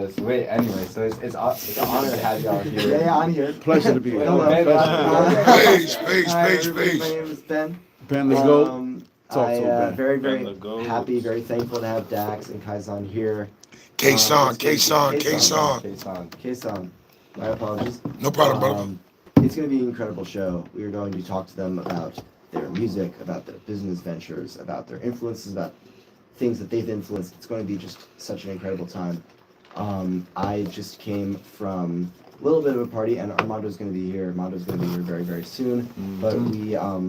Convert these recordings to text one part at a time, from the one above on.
Wait, anyway, so it's an honor to have y'all here. Yeah, I'm here. Pleasure to be here. Hello. Peace. Hi, everybody. My name is Ben. Ben the GOAT. Talk to Ben. Very, very happy, very thankful to have Dax and Kaeson here. Kaeson. My apologies. No problem, brother. It's going to be an incredible show. We are going to talk to them about their music, about their business ventures, about their influences, about things that they've influenced. It's going to be just such an incredible time. I just came from a little bit of a party, and Armando's going to be here. Armando's going to be here very, very soon. But we are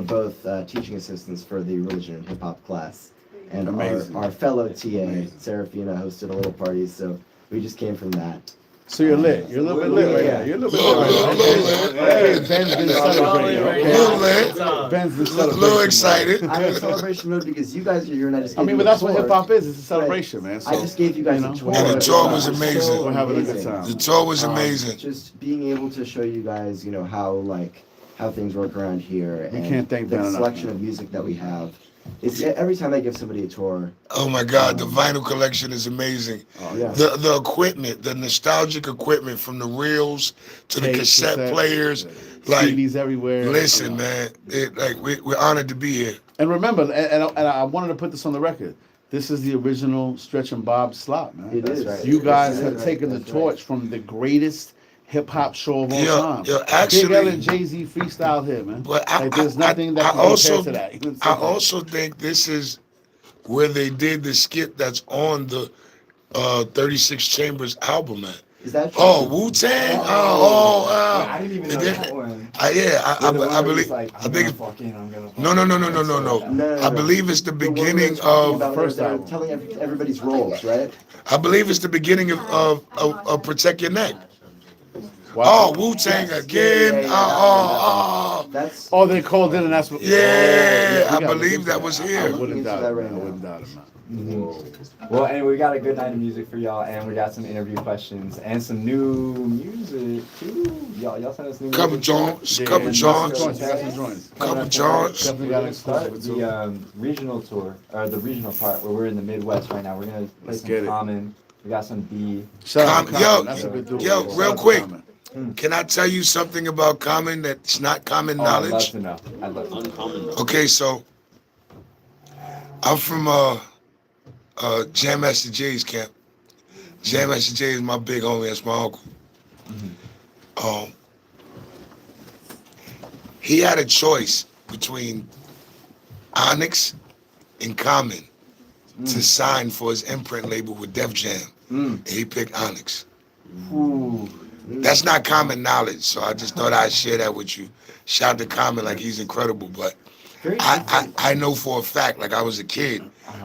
both teaching assistants for the religion and hip hop class, and our fellow TA Serafina hosted a little party, so we just came from that. So you're lit. You're a little bit lit right now. You're a little bit lit right now. Hey, Ben's been celebrating. Okay. Ben's been celebrating. A little excited. I'm in celebration mode because you guys are here and I just I mean, but that's what hip hop is. It's a celebration, man. So, I just gave you guys a tour. And the tour was amazing. We're having a good time. The tour was amazing. Just being able to show you guys, how things work around here and can't thank the Ben enough, selection man. of music that we have. It's every time I give somebody a tour. Oh my God, the vinyl collection is amazing. Yeah. The equipment, the nostalgic equipment from the reels to the cassette players, like CDs everywhere. Listen, man, we're honored to be here. And remember, and I wanted to put this on the record. This is the original Stretch and Bob slot, man. It is. Right. You guys That's have right. taken the That's torch right. from the greatest hip hop show of all time. Yeah, actually, Big L and Jay-Z freestyle here, man. But There's nothing that can compare to that. You know what I I'm saying? also think this is where they did the skit that's on the 36 Chambers album, man. Is that true? Oh, Wu-Tang? I didn't even know that one. I believe. Like, I think. I'm gonna No. I believe it's the beginning of. The first album. Telling everybody's roles, right? I believe it's the beginning of Protect Your Neck. Wow. Oh, Wu-Tang again. That's. Oh, they called in and that's what. Yeah, we I gotta believe look that into was I here. wouldn't doubt it. Right I now. wouldn't doubt it, man. Well, and we got a good night of music for y'all, and we got some interview questions and some new music too. Y'all sent us new Couple music. joints. Yeah, Couple yeah, joints. got some joints. Couple joints. Definitely got an Start exclusive. the regional tour, or the regional part where we're in the Midwest right now. We're gonna play Let's some get it. Common. We got some B. Shout out to Yo, Common. That's a good dude. yo, Shout real out to quick. Common. Can I tell you something about Common that's not common Oh, I'd love knowledge? to know. I'd love to know. Okay, so I'm from Jam Master Jay's camp. Jam Master Jay is my big homie. That's my uncle. He had a choice between Onyx and Common to sign for his imprint label with Def Jam, and he picked Onyx. Ooh. That's not common knowledge, so I just thought I'd share that with you. Shout to Common, like he's incredible, but I know for a fact, like I was a kid,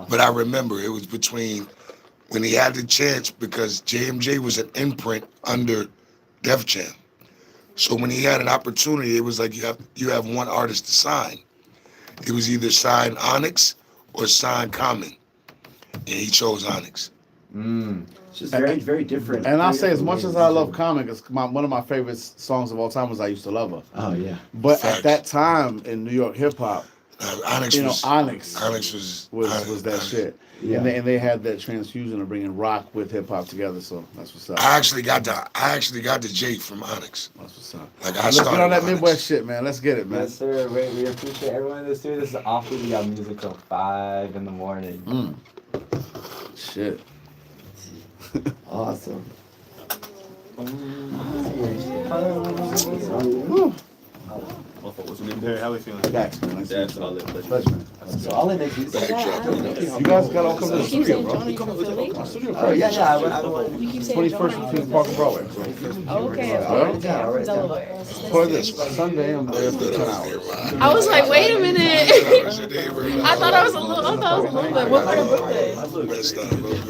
but I remember it was between when he had the chance, because JMJ was an imprint under Def Jam. So when he had an opportunity, it was like you have one artist to sign. It was either sign Onyx or sign Common, and he chose Onyx. It's just very, very different. And I'll Very say, as different much ways as to I do love it. Common, because one of my favorite songs of all time was "I Used to Love Her." Oh yeah. But Facts. at that time in New York hip hop, Onyx you know, was Onyx was was that shit. Yeah. And they had that transfusion of bringing rock with hip hop together. So that's what's up. I actually got the J from Onyx. That's what's up. Like I Let's get started on that with Onyx. Midwest shit, man. Let's get it, man. Yes, sir. We appreciate everyone in the studio. This is awful. We got music till 5 in the morning. Shit. Awesome. What's your name, Perry? How we feeling? Dax, man. Nice to meet That's you. all it. Pleasure, man. So all I make is. You guys got all come to the Keep studio, saying bro. Johnny from Philly. My studio. Oh yeah. I You keep saying 21st Johnny. between Park and Broadway. Okay. write it down. I'll write it down. Delaware. For this Sunday, I'm there for 10 hours. I was like, wait a minute. I thought I was a little bit. What part of Brooklyn?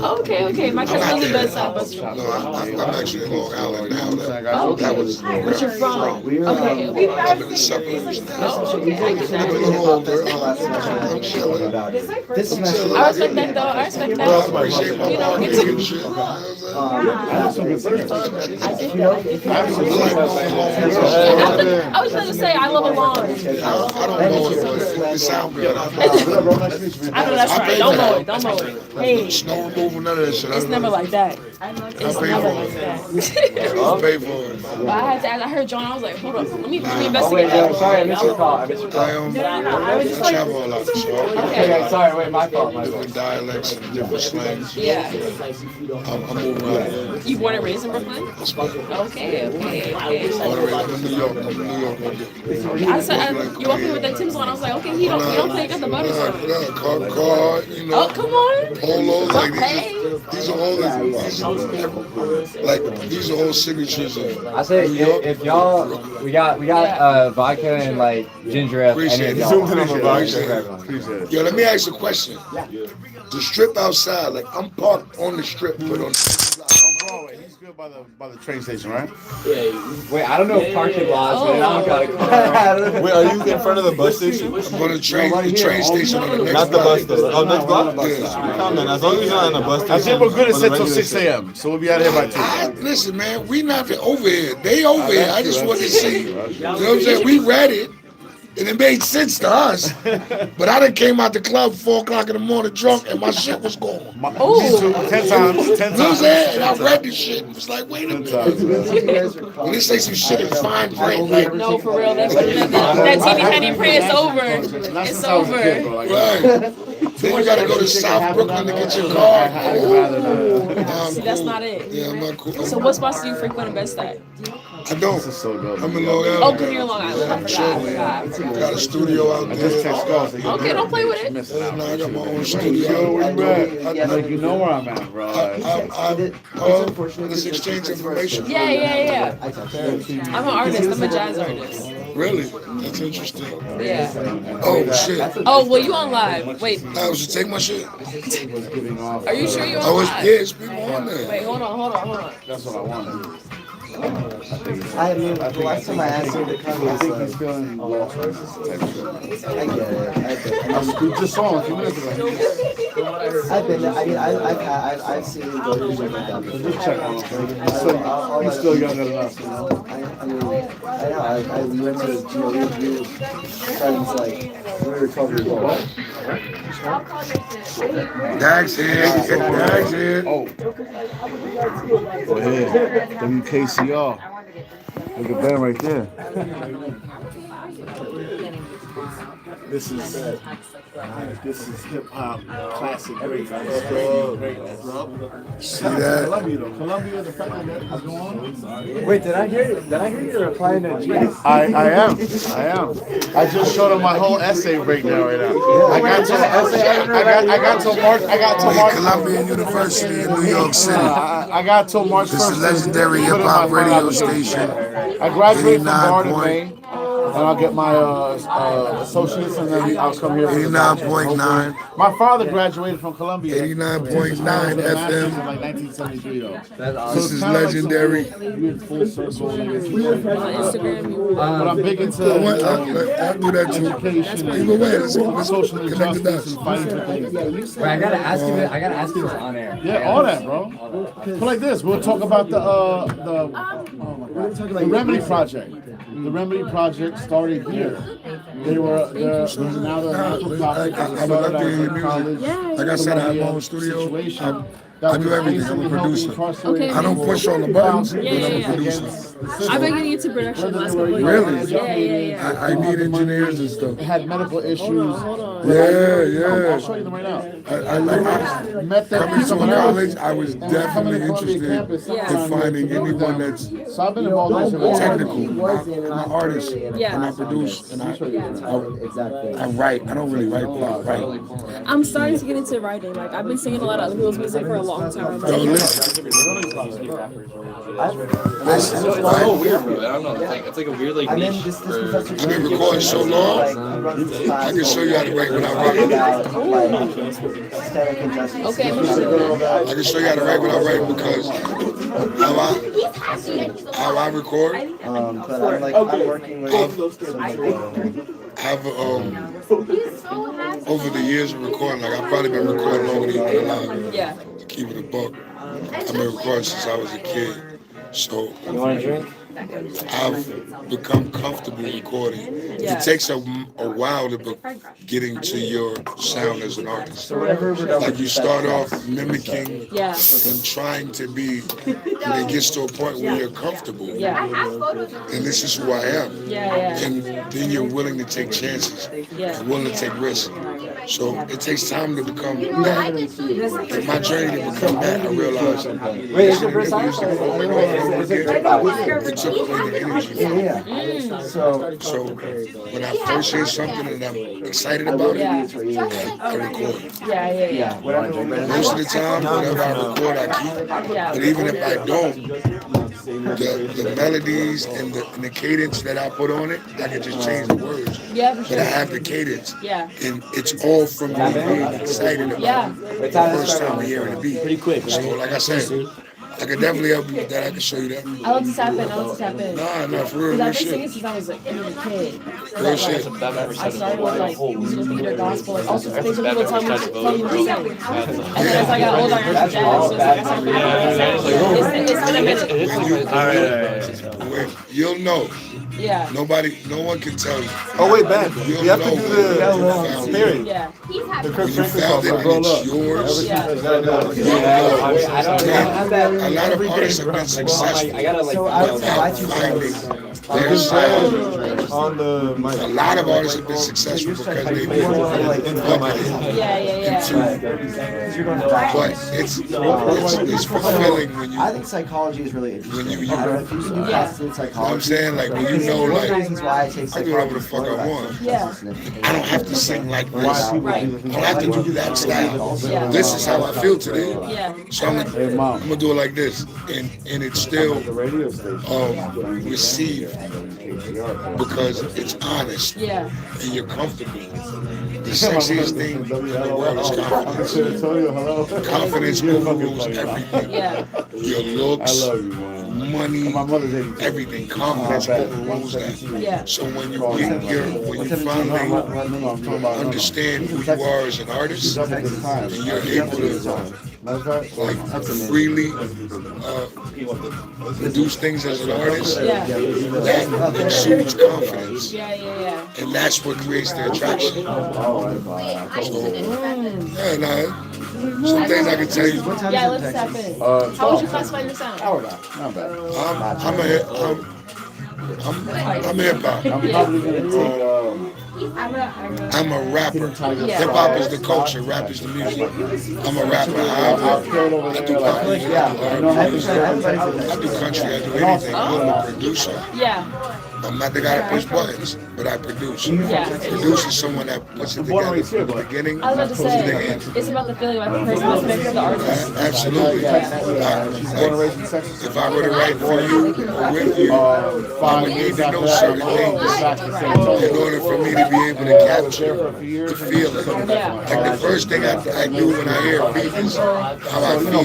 Okay. My cousin lives bedside bus stop. No, I'm actually in Long Island now. Okay. That was But you're from. We're Okay. We I'm in the suburbs. Oh, okay. I get that. This semester. I respect that though. I respect that. You know, it's I was gonna say I love a lawn. I don't know if it sound good. I know that's right. Don't mow it. Hey, Snow removal, none of that shit. it's never like that. It's never like that. I'll pay for it. But I had to ask, I heard John, I was like, hold up, let me Oh, wait, investigate yo, that. sorry, I missed your call. I missed your call. I was just I like, travel a lot, so Okay, yeah, sorry, wait, my fault, my different fault. dialects and different slangs. yeah. I move around. You born and raised in Brooklyn? Okay. I'm in New York. I'm in New York. I said, you walked in with that Tim's on. I was like, okay, he don't play, got the butters on. Car, you know. Oh, come on. Polos, like Hey. these are all signatures of I say New York. if y'all, we got vodka and like ginger ale. Appreciate Any it. of Zoomed y'all. in on the Appreciate vodka. it. Appreciate it. Yo, let me ask you a question. The strip outside, like I'm parked on the strip, but on On Broadway, he's good by the train station, right? Wait, I don't know parking lots, man. I don't got a car. Wait, are you in front of the bus station? I'm on the train station on the next Not the bus block. though. Oh, next block? Yeah. Come on, as long as you're not in the bus I station. think we're good at or the set till regular 6 station. a.m. So we'll be out here by 2. Listen, man, we not over here. They over here. I just want to see. You know That's what I'm saying? We read it. And it made sense to us. But I done came out the club 4 o'clock in the morning drunk and my shit was gone. Me too. 10 times. 10 You know what I'm times. saying? And I read the shit and was like, wait a 10 minute. times, man. When they say some shit in fine print, like, No, for real. That teeny tiny print is over. Not It's since I was a kid, over. bro. Like, right. Then you gotta go to South Brooklyn to get your car. I'd rather not. Nah, I'm See, that's cool. not it. Yeah, I'm not cool. So what spots do you frequent and best at? I don't. This is so good. I'm in Long Oh, Island. because you're in Long Island. I forgot. Got a studio out I just there. text calls. Okay, don't play with it. Missing out. Nah, I got my own Yo, studio. where you at? Like, you know where I'm at, bro. Let's exchange information. Yeah. I'm an artist. I'm a jazz artist. Really? That's interesting. Yeah. Oh, shit. Oh, well, you on live. Wait, I was to take my shit. are you sure you I on was, live? yeah, it's people on there. Wait, hold on. That's what I wanted. I mean, the last time I asked him to come, he I was think like, he's feeling lost type shit. I get it. We just saw him a few minutes ago. I've been, I've seen him go to shit like that before. Just check on him. He's still young enough, you know. I know, we went to, you know, we were friends, like, we were 12 years old. Dag's here. Dag's here. Oh. Go ahead. WKCR. Look at that right there. This is hip hop classic greatness. See that? Columbia, the fact that is going. Wait, did I hear you replying to G? I am. I just showed him my whole essay breakdown right now. I got till March. Columbia University in New York City. I got till March 1st. This is legendary hip hop radio station. I graduated from 89 Bard in point- May, and I'll get my associates, and then I'll come here. For the 89.9. My father graduated from Columbia. 89.9 FM. In like 1973, though. This is legendary. Full circle. On Instagram. But I'm big into I'll do that too. education Either way, let's social connect the injustice dots. and fighting for things. Wait, I gotta ask you this on air. Yeah, all that, bro. But like this, we'll talk about the Remedy Project. The Remedy Project started here. They were now they're a not-for-profit. I would love to hear your music. Like I said, I have my own studio. I do everything. I'm a producer. Okay. I don't push on the buttons, but I'm a Yeah. producer. I've been getting into production the last couple of Really? years. Yeah. I need engineers and stuff. Had medical issues. Yeah. I'll show you them right now. I Met them coming to someone else. college, I was definitely interested in finding anyone that's So I've been involved in this. technical. I'm an artist, and I produce, and I write. I don't really write, but I write. I'm starting to get into writing. Like, I've been singing a lot of other people's music for a long time. Yo, listen. It's so weird, bro. I don't know. It's like a weird like niche. I've been recording so long, I can show you how to write without writing. Okay. I can show you how to write without writing because how I record, But I'm like, I'm working with I've over the years of recording, like I've probably been recording longer than you've been alive. Yeah. To keep it a buck. I've been recording since I was a kid. So You want a drink? I've become comfortable recording. Yeah. It takes a while to get into your sound as an artist. Like you start off mimicking Yeah. and trying to be, and it gets to a point where you're comfortable. Yeah. And this is who I am. Yeah. And then you're willing to take chances, Yeah. and willing to take risks. So it takes time to become that. In my journey to become that, I realized Wait, is your first time? it took away the energy. Yeah. So when I first hear something and I'm excited about it, I record it. Yeah. Most of the time, whatever I record, I keep. But even if I don't, the melodies and the cadence that I put on it, I can just change the words. Yeah, for But sure. I have the cadence, Yeah. and it's all from me being excited about it the first time hearing the beat. Pretty quick. So like I said, I could definitely help you with that. I can show you that. I love to tap in. Nah, for real, Because real I've been singing shit. since I was like a kid. Real shit. I started with like musical theater, gospel, like also things where people tell me what to sing. And then as I got older, I learned jazz. So it's like I started it's been a minute. You'll know. Yeah. No one can tell you. Oh wait, Ben. You'll We have to know do when you the found it. spirit. Yeah. The Kirk When you Franklin found song it for and Grown it's Up. yours. Yeah. A lot of artists have been successful I gotta like. without finding their sound. On the mic. A lot of artists have been successful because they Yeah. but it's fulfilling when you. I think psychology is really interesting. When you- I don't know if you can invest in psychology. I'm saying, like, when you know, One of like, the reasons why I take I do whatever the fuck I psychology want. Yeah. I don't have to sing like this. I Right. don't have to do that style. Yeah. This is how I feel today. Yeah. So I'm gonna do it like this, and it's still received because it's honest Yeah. and you're comfortable. The sexiest thing in the world is confidence. Confidence overrules everything. Yeah. Your looks, I love you, man. money, My mother's 82. everything. Confidence overrules that. Yeah. So when you finally understand who you are as an artist, and you're able to like freely produce things as an artist, Yeah. that exudes confidence, Yeah. and that's what creates the attraction. Yeah, some things I can tell you. Yeah, let's tap in. How would you classify your sound? Not bad. I'm hip hop. I'm probably gonna take I'm a rapper. Yeah. Hip hop is the culture, rap is the music. I'm a rapper. I do pop music. I do country. I do anything. I'm a producer. Yeah. I'm not the guy that push buttons, but I produce. Yeah. Produce is someone that puts it together from the beginning I was about to to the say, end. it's about the feeling about the person that's next to the artist. Absolutely. If I were to write for you or with you, I would need to know certain things in order for me to be able to capture the feeling. Like the first thing I do when I hear a beat is how I feel.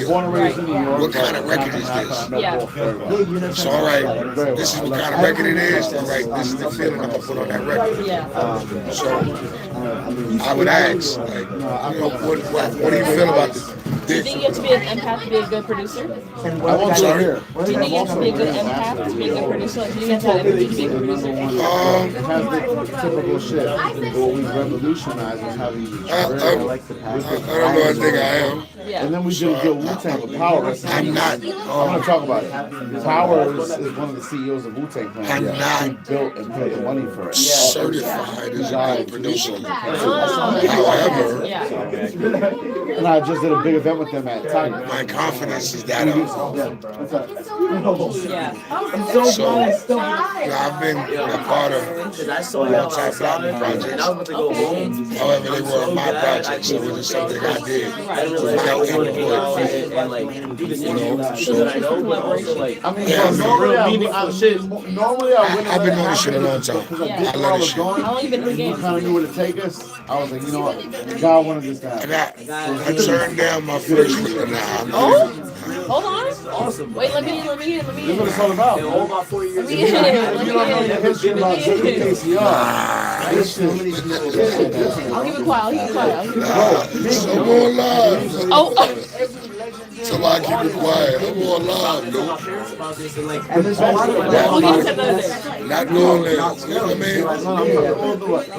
What kind of record is this? Yeah. So all right, this is what kind of record it is. All right, this is the feeling I'm gonna put on that record. Yeah. So I would ask, like, you know, what do you feel about this? Do you think you have to be an empath to be a good producer? I'm sorry. Do you think you have to be a good empath to be a good producer? Like, do you have to have empathy to be a good producer? It has the typical shit. What we revolutionized is how we I don't know. I think I am. Yeah. And then we did good Wu-Tang with Power. I'm not. I'm gonna talk about it. Power is one of the CEOs of Wu-Tang Clan. I'm not. He built and paid the money for it. Certified as a good producer. Oh. However, Yeah. And I just did a big event with them at Tiger. my confidence is that of. Yeah. So I've been a part of multi-platinum projects. However, they were my projects, so it was something I did without input. You know, so I mean, Yeah, normally I win I've been doing this shit a long time. I love this shit. How long you been in the We game? kind of knew where to take us. I was like, you know what? God wanted this to And happen. I turned down my first record. Oh, hold on. Awesome. Wait, let me in. This is what it's all about. Let me in. If you don't know the history about KCR, this shit I'll keep it quiet. So more love. Oh. So why keep it quiet? I'm on live, dude. And there's a lot of Who you said that? Not doing that. You know what I mean?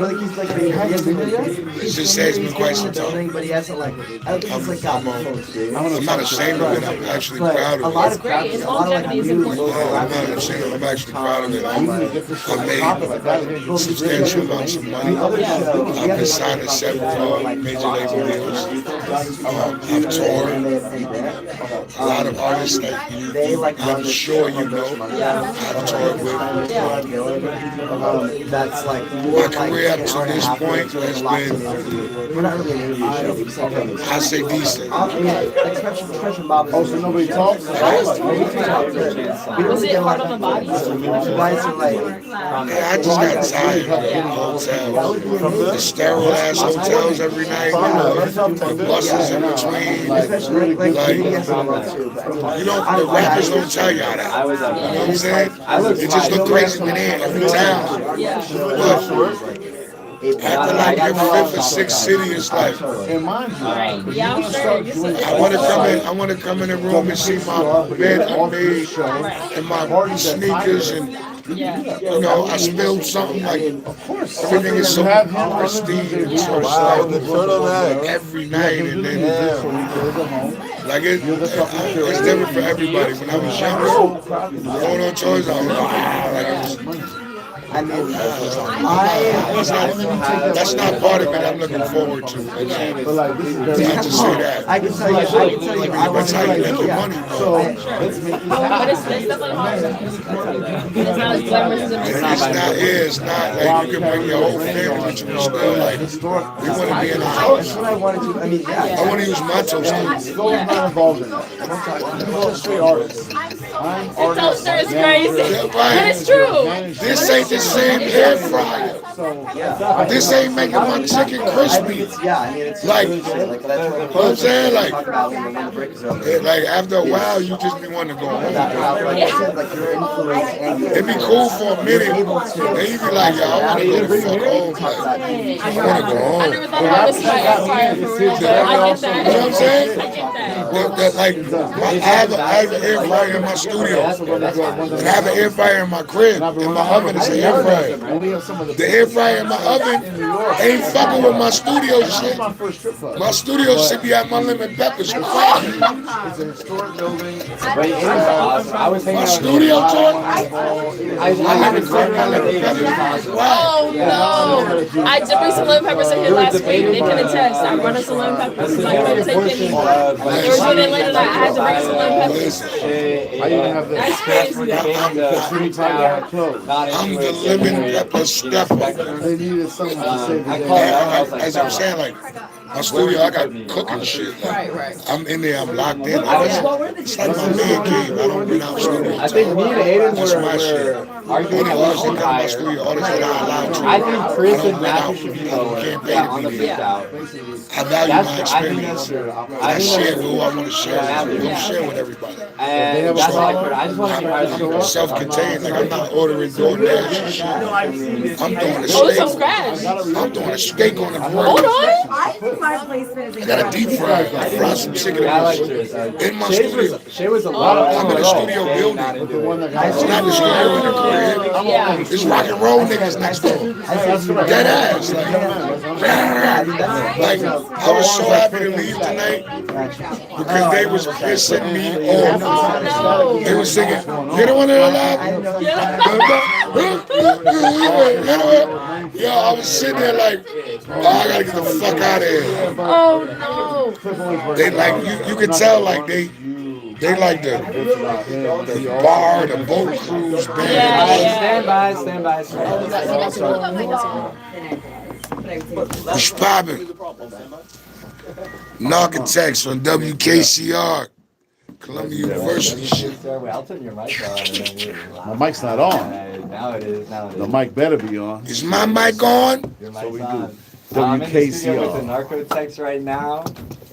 Like he's like he hasn't been there yet. It just saves me quite some time. But he hasn't like I don't think he's like gotten the full experience. I'm not ashamed of it. I'm actually But proud a of lot it. of crowds, It's a lot of like longevity is really important. local I'm rappers. not ashamed. I'm actually proud of it. I made substantial amounts of money. The other show, I've been signed to several major label deals. I've toured. A lot of artists that they like I'm sure you know I've toured with. That's like My career up to this point has been, we're not really an interview show. We just have like I say decent. expression Bob. Oh, so nobody talks? We Was don't it get a hard lot on the of body? you guys are like Yeah, I just got tired of the hotels, the sterile ass hotels every night, the buses in between. especially like Like, BDS and all that too. You know, the rappers don't tell y'all that. I was You know what I'm saying? It just look crazy when they in every town. But after like your fifth or sixth city, it's like And mind you, Right. Yeah, I'm sure. You said I want to come in the room and see my bed I made and my sneakers and Yeah. you know I spilled something like everything is so pristine, so Wow, the like turtleneck. every night and then Yeah. like it's different for everybody. When I was younger, going on tours, I was like it was. I mean, That's not part of it. I'm looking forward to. but like this is very I just say that. I can tell you, I want That's how you make your money, so bro. let's make this But happen. it's definitely hard. It's not as glamorous as it And makes. it's not like you can bring your whole family with you. It's still like we want to be in the that's house. what I wanted to. I mean, yeah. I want to use my toaster. Gold's not involved in that. I'm a straight artist. I'm The toaster is crazy. Yeah, But right. it's true. This ain't the same air fryer. This ain't making my chicken crispy. Yeah, I mean, it's Like, like that's what You know what I'm saying? Like, talk about when the break is over. like after a while, you just be wanting to go home. Like I said, like your influence and your It'd be cool for a minute, then you be like, yo, I want to go the fuck home. Like, I want to go I home. never thought about this about air fryer for real, but I get that. You know what I'm saying? I get that. Like, I have an air fryer in my studio. And I have an air fryer in my crib. And my oven is an air fryer. The air fryer in my oven ain't fucking with my studio shit. My studio should be at my lemon peppers. It's a historic building. But it is awesome. I was hanging My out studio talk. I haven't heard my lemon peppers. Wow. Oh no! I did bring some lemon peppers in here last week. They can attest. I brought us some lemon peppers. Like, don't take any. They were doing it later tonight. I had to bring some lemon peppers. I even have the That's crazy. I'm the lemon pepper stepper. They needed someone to save the day. As I'm saying, like, my studio, I got cooking shit. Like, Right. I'm in there, I'm locked in. It's like my man cave. I don't rent out studio I think me and Aiden That's my shit. were arguing Any a artist little that come to my higher. studio, artists that are allowed to. I think Chris I don't and rent out Matthew should be studio. lower. You can't pay Yeah, to on the be freak there. out. I value That's my I think experience. that's true. I share who I want to share with. I don't share with everybody. And that's what I heard. I just want to see how it's going. I'm self-contained. Like, I'm not ordering DoorDash and shit. I'm doing a Oh, it's from steak. scratch. I'm doing a steak on the Hold grill. on. I think my placement is I got a deep fry. I fry some chicken Yeah, I like in yours. my Shay's studio. was a lot of I'm in a studio building. It's not the studio in the crib. Yeah. It's rock and roll niggas next door. Dead ass. Like, I was so happy to leave tonight because they was pissing me off. Oh no. They was singing, you don't want to alive? Yo, I was sitting there like, oh, I gotta get the fuck out of here. Oh no. They like, you can tell like they like the bar, the boat cruise band. Yeah. Stand by, stand by, stand by. What's poppin'? NARCOTECHS on WKCR, Columbia University shit. I'll turn your mic on. My mic's not on. Now it is. Now it is. The mic better be on. Is my mic on? Your mic's So we do. on. I'm in the studio with the WKCR. NARCOTECHS right now.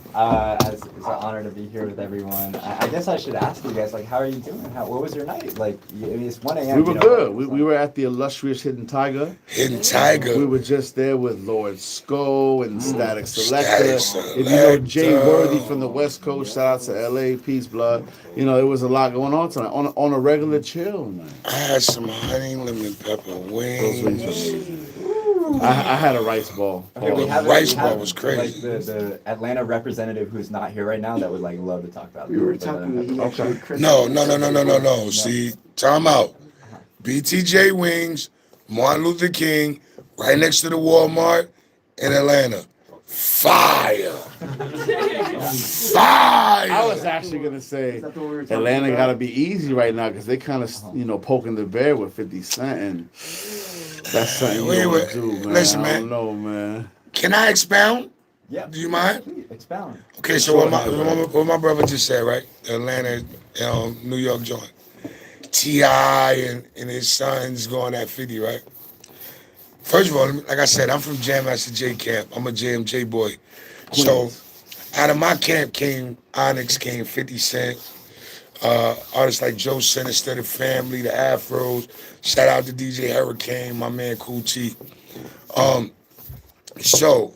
It's an honor to be here with everyone. I guess I should ask you guys, like, how are you doing? What was your night? Like, it's 1 a.m. We were good. We were at the illustrious Hidden Tiger. Hidden Tiger. We were just there with Lord Sko and Static Static Selector. If you know Jay Worthy from the West Coast, shout out to LA, Peace Blood. You know, it was a lot going on tonight. On a regular chill, man. I had some honey lemon pepper wings. I had a rice ball. Okay, Rice ball was crazy. Like the Atlanta representative who's not here right now that would like love to talk about. We were talking. No. See, time out. BTJ Wings, Martin Luther King, right next to the Walmart in Atlanta. Fire. Fire. I was actually gonna say Atlanta gotta be easy right now because they kind of poking the bear with 50 Cent, and that's something you don't want to do, man. Listen, I don't know, man. Can I expound? Yeah. Do you mind? Please, expound. Okay, so what my brother just said, right? Atlanta, New York joint. T.I. and his sons going at 50, right? First of all, like I said, I'm from Jam Master J camp. I'm a JMJ boy. So out of my camp came Onyx, came 50 Cent, artists like Joe Sinister, the Family, the Afros. Shout out to DJ Hurricane, my man Cool T. So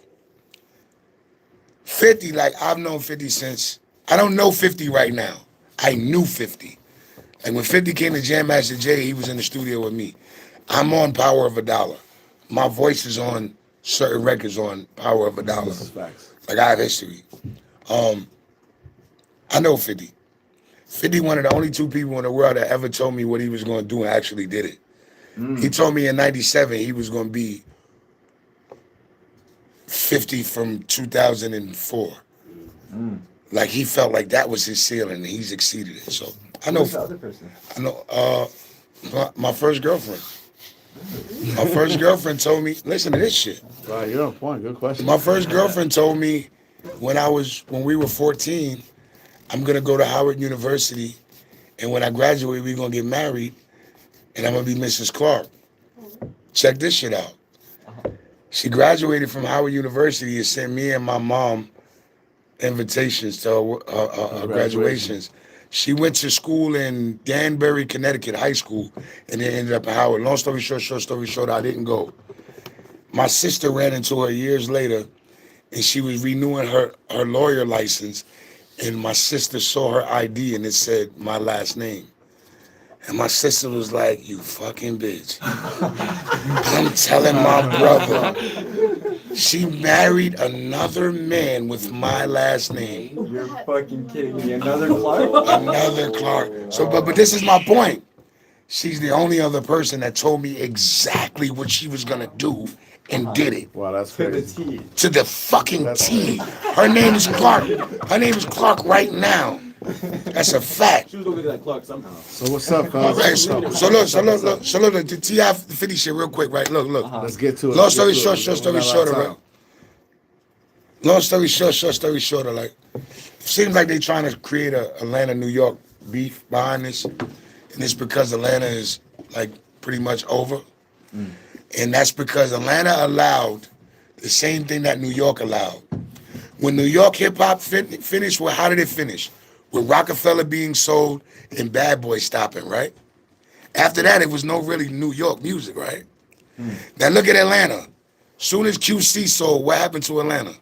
50, like I've known 50 since, I don't know 50 right now. I knew 50. Like when 50 came to Jam Master J, he was in the studio with me. I'm on Power of a Dollar. My voice is on certain records on Power of a Dollar. Like I have history. I know 50. 50, one of the only two people in the world that ever told me what he was going to do and actually did it. He told me in 97 he was going to be 50 from 2004. Like he felt like that was his ceiling and he's exceeded it. So I know. Who's the other person? I know. My first girlfriend. My first girlfriend told me, listen to this shit. Right, you're on point. Good question. My first girlfriend told me when we were 14, I'm gonna go to Howard University, and when I graduate, we're gonna get married, and I'm gonna be Mrs. Clark. Check this shit out. She graduated from Howard University and sent me and my mom invitations to her graduations. She went to school in Danbury, Connecticut, high school, and then ended up at Howard. Long story short, I didn't go. My sister ran into her years later, and she was renewing her lawyer license, and my sister saw her ID, and it said my last name. And my sister was like, you fucking bitch. I'm telling my brother, she married another man with my last name. You're fucking kidding me. Another Clark? Another Clark. So, but this is my point. She's the only other person that told me exactly what she was gonna do and did it. Wow, that's To the crazy. T. To the fucking T. Her name is Clark. Her name is Clark right now. That's a fact. She was gonna be like Clark somehow. So what's up, fellas? Right, so look, the T.I. 50 shit real quick, right? Look. Let's get to it. Long story short, right? Long story short, like, seems like they trying to create a Atlanta, New York beef behind this, and it's because Atlanta is like pretty much over, and that's because Atlanta allowed the same thing that New York allowed. When New York hip hop finished, well, how did it finish? With Rockefeller being sold and Bad Boy stopping, right? After that, it was no really New York music, right? Now look at Atlanta. Soon as QC sold, what happened to Atlanta?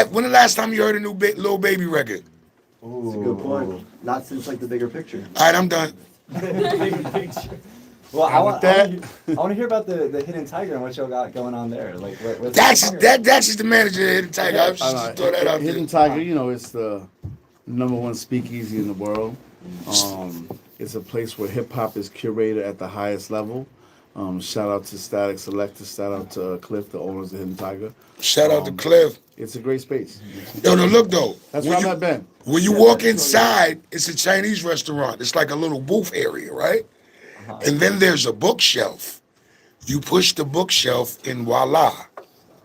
When the last time you heard a new Lil Baby record? That's a good point. Not since like the bigger picture. All right, I'm done. Well, I want to hear about the Hidden Tiger and what y'all got going on there. Like, what's Dax is the manager of Hidden Tiger. I just throw that out there. Hidden Tiger, it's the #1 speakeasy in the world. It's a place where hip hop is curated at the highest level. Shout out to Static Selector. Shout out to Cliff, the owners of Hidden Tiger. Shout out to Cliff. It's a great space. Yo, no, look though. That's where I'm at, Ben. When you walk inside, it's a Chinese restaurant. It's like a little booth area, right? And then there's a bookshelf. You push the bookshelf and voila.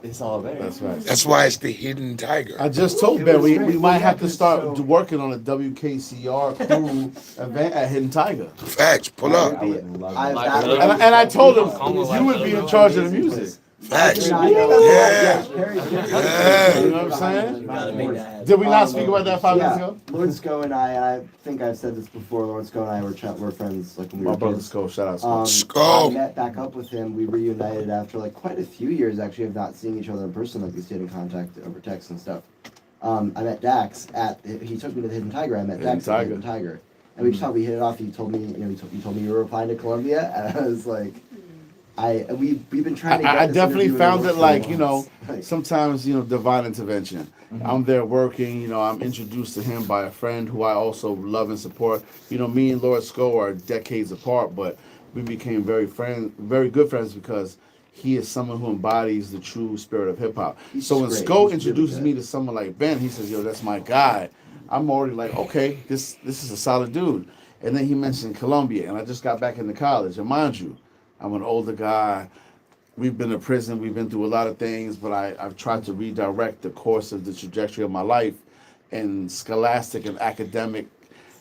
It's all there. That's right. That's why it's the Hidden Tiger. I just told Ben we might have to start working on a WKCR crew event at Hidden Tiger. Facts, pull up. I would love I've that. got- And I told him you would be in charge of the music. Facts. Yeah. Yeah. You know what I'm saying? Did we not speak about that 5 minutes ago? Lord Sco and I think I've said this before, Lord Sco and I were friends like when we My were brother kids. Sco, shout out Sco. Sco. I met back up with him. We reunited after like quite a few years actually of not seeing each other in person. Like we stayed in contact over text and stuff. I met Dax he took me to the Hidden Tiger. I met Dax at the Hidden Tiger. And we just thought we hit it off. He told me, you told me you were applying to Columbia, and I was like, we've been trying to get I this definitely interview found in it the like, works. sometimes, divine intervention. I'm there working, I'm introduced to him by a friend who I also love and support. Me and Lord Sco are decades apart, but we became very good friends because he is someone who embodies the true spirit of hip hop. So when Sco introduces me to someone like Ben, he says, yo, that's my guy. I'm already like, okay, this is a solid dude. And then he mentioned Columbia, and I just got back into college. And mind you, I'm an older guy. We've been to prison. We've been through a lot of things, but I've tried to redirect the course of the trajectory of my life and scholastic and academic.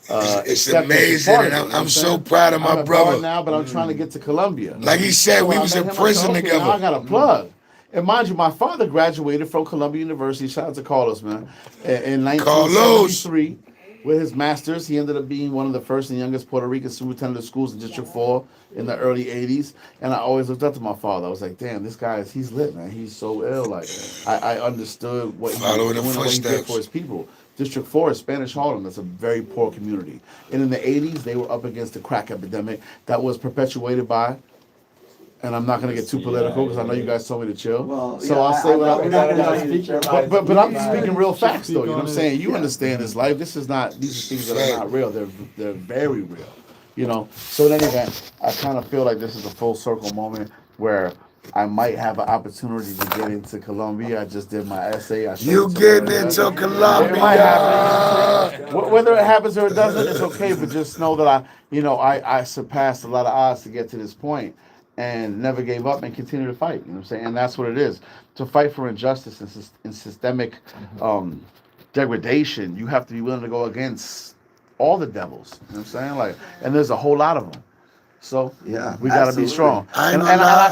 It's amazing, and I'm so proud of my brother. Now, but I'm trying to get to Columbia. Like he said, we was in prison together. Now I got a plug. And mind you, my father graduated from Columbia University. Shout out to Carlos, man. In 1973. With his master's, he ended up being one of the first and youngest Puerto Rican superintendent of schools in District 4 in the early 80s. And I always looked up to my father. I was like, damn, this guy, he's lit, man. He's so ill. Like, I understood what he was doing and what he did for his people. District 4 is Spanish Harlem. That's a very poor community. And in the 80s, they were up against the crack epidemic that was perpetuated by, and I'm not going to get too political because I know you guys told me to chill. Well, so I'll say what I'm not. But I'm speaking real facts, though. You know what I'm saying? You understand this life. These are things that are not real. They're very real. So in any event, I kind of feel like this is a full circle moment where I might have an opportunity to get into Columbia. I just did my essay. You getting into Columbia? It might happen. Whether it happens or it doesn't, it's okay. But just know that I surpassed a lot of odds to get to this point. And never gave up and continue to fight. You know what I'm saying? And that's what it is. To fight for injustice and systemic degradation, you have to be willing to go against all the devils. You know what I'm saying? Like, and there's a whole lot of them. So yeah, we got to be strong. And I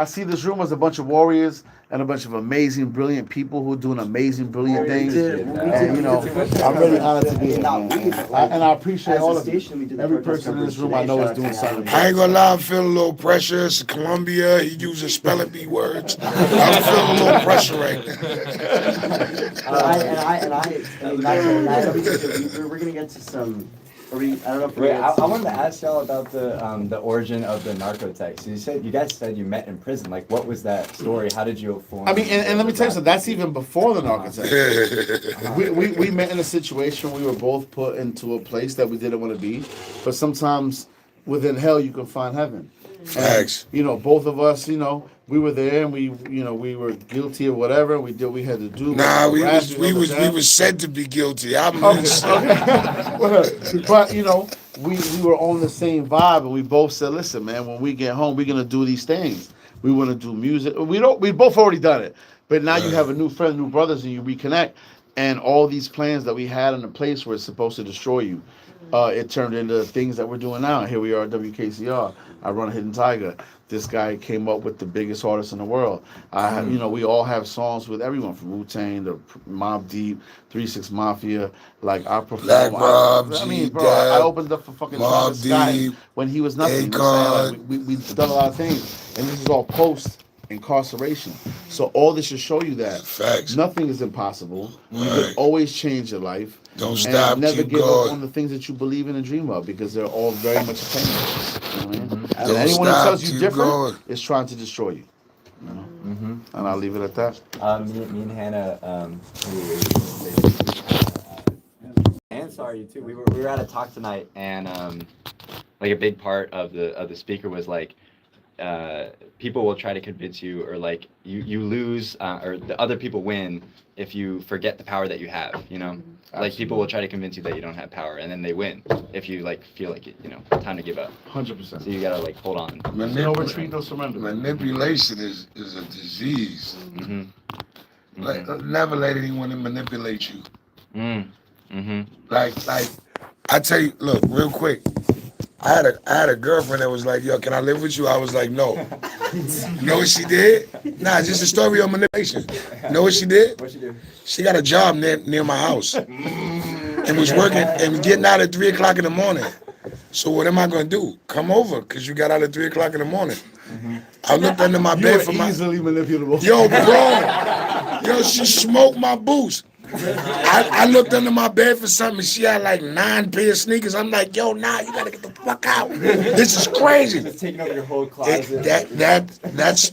see this room as a bunch of warriors and a bunch of amazing, brilliant people who are doing amazing, brilliant things. And I'm really honored to be here, man. And I appreciate all of you. Every person in this room I know is doing something. I ain't gonna lie, I'm feeling a little pressure. It's Columbia. He using spelling bee words. I'm feeling a little pressure right now. We're gonna get to some. I don't know if I wanted to ask y'all about the origin of the NARCOTECHS. You guys said you met in prison. Like, what was that story? How did you form? I mean, and let me tell you something. That's even before the NARCOTECHS. we met in a situation. We were both put into a place that we didn't want to be, but sometimes within hell you can find heaven. Facts. And, both of us, we were there and we were guilty of whatever we did. We had to do. Nah, we was said to be guilty. I'm okay. But we were on the same vibe, and we both said, "Listen, man, when we get home, we're gonna do these things. We want to do music. We both already done it, but now you have a new friend, new brothers, and you reconnect, and all these plans that we had in a place where it's supposed to destroy you, it turned into things that we're doing now. Here we are at WKCR. I run Hidden Tiger. This guy came up with the biggest artists in the world. We all have songs with everyone from Wu-Tang to Mobb Deep, 3 6 Mafia. Like I perform. Black Rob, I opened up for fucking Travis Scott when he was nothing. We've done a lot of things, and this is all post incarceration. So all this should show you that nothing is impossible. You can always change your life. Don't stop. And never give going. up on the things that you believe in and dream of, because they're all very much attainable. You know what I mean? And Don't anyone who stop, tells you keep different going. is trying to destroy you. And I'll leave it at that. Me and Hannah, and sorry you too. We were at a talk tonight, and like a big part of the speaker was like, people will try to convince you, or like you lose, or the other people win if you forget the power that you have. Like people will try to convince you that you don't have power, and then they win if you like feel like it, time to give up. 100%. So you gotta like hold on. No retreat, no surrender. Manipulation is a disease. Never let anyone manipulate you. Like I tell you, look, real quick. I had a girlfriend that was like, yo, can I live with you? I was like, no. You know what she did? Nah, just a story of manipulation. You know what she did? What'd she do? She got a job near my house and was working and getting out at 3 o'clock in the morning. So what am I gonna do? Come over, cause you got out at 3 o'clock in the morning. I looked under my bed for my easily manipulable. Yo, bro. Yo, she smoked my boots. I looked under my bed for something. She had like 9 pair of sneakers. I'm like, yo, nah, you gotta get the fuck out. This is crazy. Just taking over your whole closet. That's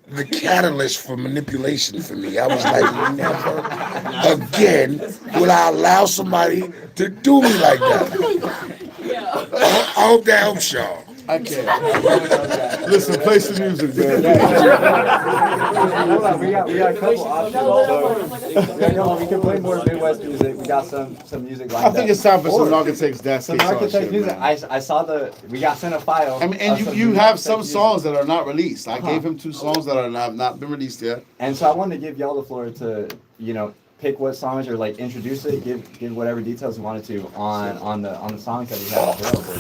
the catalyst for manipulation for me. I was like, never again will I allow somebody to do me like that. I hope that helps y'all. I can't. Listen, play some music, man. Hold on, we got a couple options. So we can play more Midwest music. We got some music lined I up. think it's time for some NARCOTECHS Dash Some Kaeson NARCOTECHS shit, music. man. I saw we got sent a file. I mean, and of some you have NARCOTECHS some music. songs that are not released. I gave him 2 songs that have not been released yet. And so I wanted to give y'all the floor to, pick what songs or like introduce it, give whatever details you wanted to on the songs that we have available.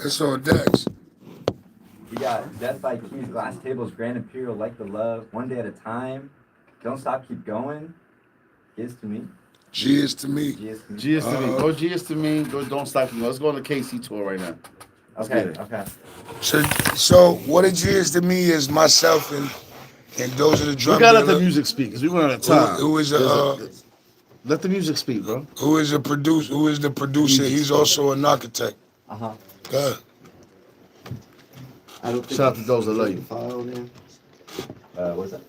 It's on Dex. We got Death by Keys, Glass Tables, Grand Imperial, Like the Love, One Day at a Time, Don't Stop, Keep Going, Is to Me. G is to me. G is to Me. G is to me. Go G is to me. Go Don't Stop. Let's go on the KC tour right now. Okay. So what it is to me is myself and those are the We drum. gotta let the music speak because we run out of time. Who is let the music speak, bro. who is the producer? He's also an architect. Good. I don't think Shout out to those that love you. File, man. What's that?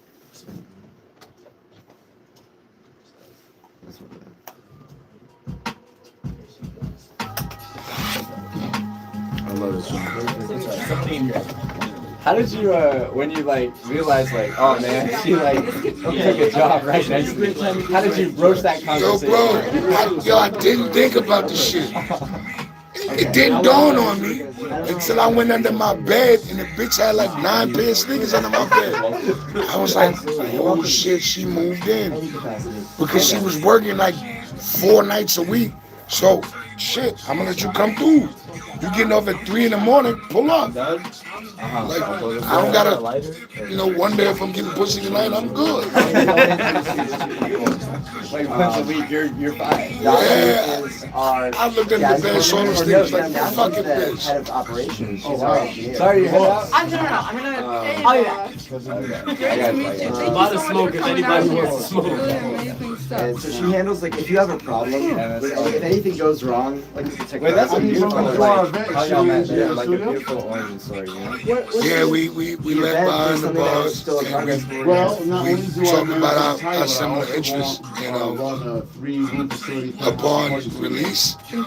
That's what I love this song. How did you, when you realized oh man, she took a job right next to me. How did you broach that Yo, conversation? bro, I didn't think about this shit. It didn't dawn on me until I went under my bed and the bitch had like 9 pair of sneakers under my bed. I was like, oh shit, she moved in. Because she was working like 4 nights a week. So, shit, I'm gonna let you come through. You getting off at 3 in the morning, pull up. Like, I don't gotta, one day if I'm getting pussy tonight, I'm good. Like once a week, you're fine. Yeah. I looked at the bed, saw those things like, fuck it, bitch. Head of operations. She's wow. already Sorry, you head out? I'm gonna. I'll be back. A lot of smoke if anybody wants to smoke. And so she handles if you have a problem, if anything goes wrong, Wait, that's a beautiful How y'all met. Yeah, like a beautiful origin story, Yeah, we left behind the bars and Well, not only do I talked manage about the our title, similar I also interests, run a 3-room facility. upon release, we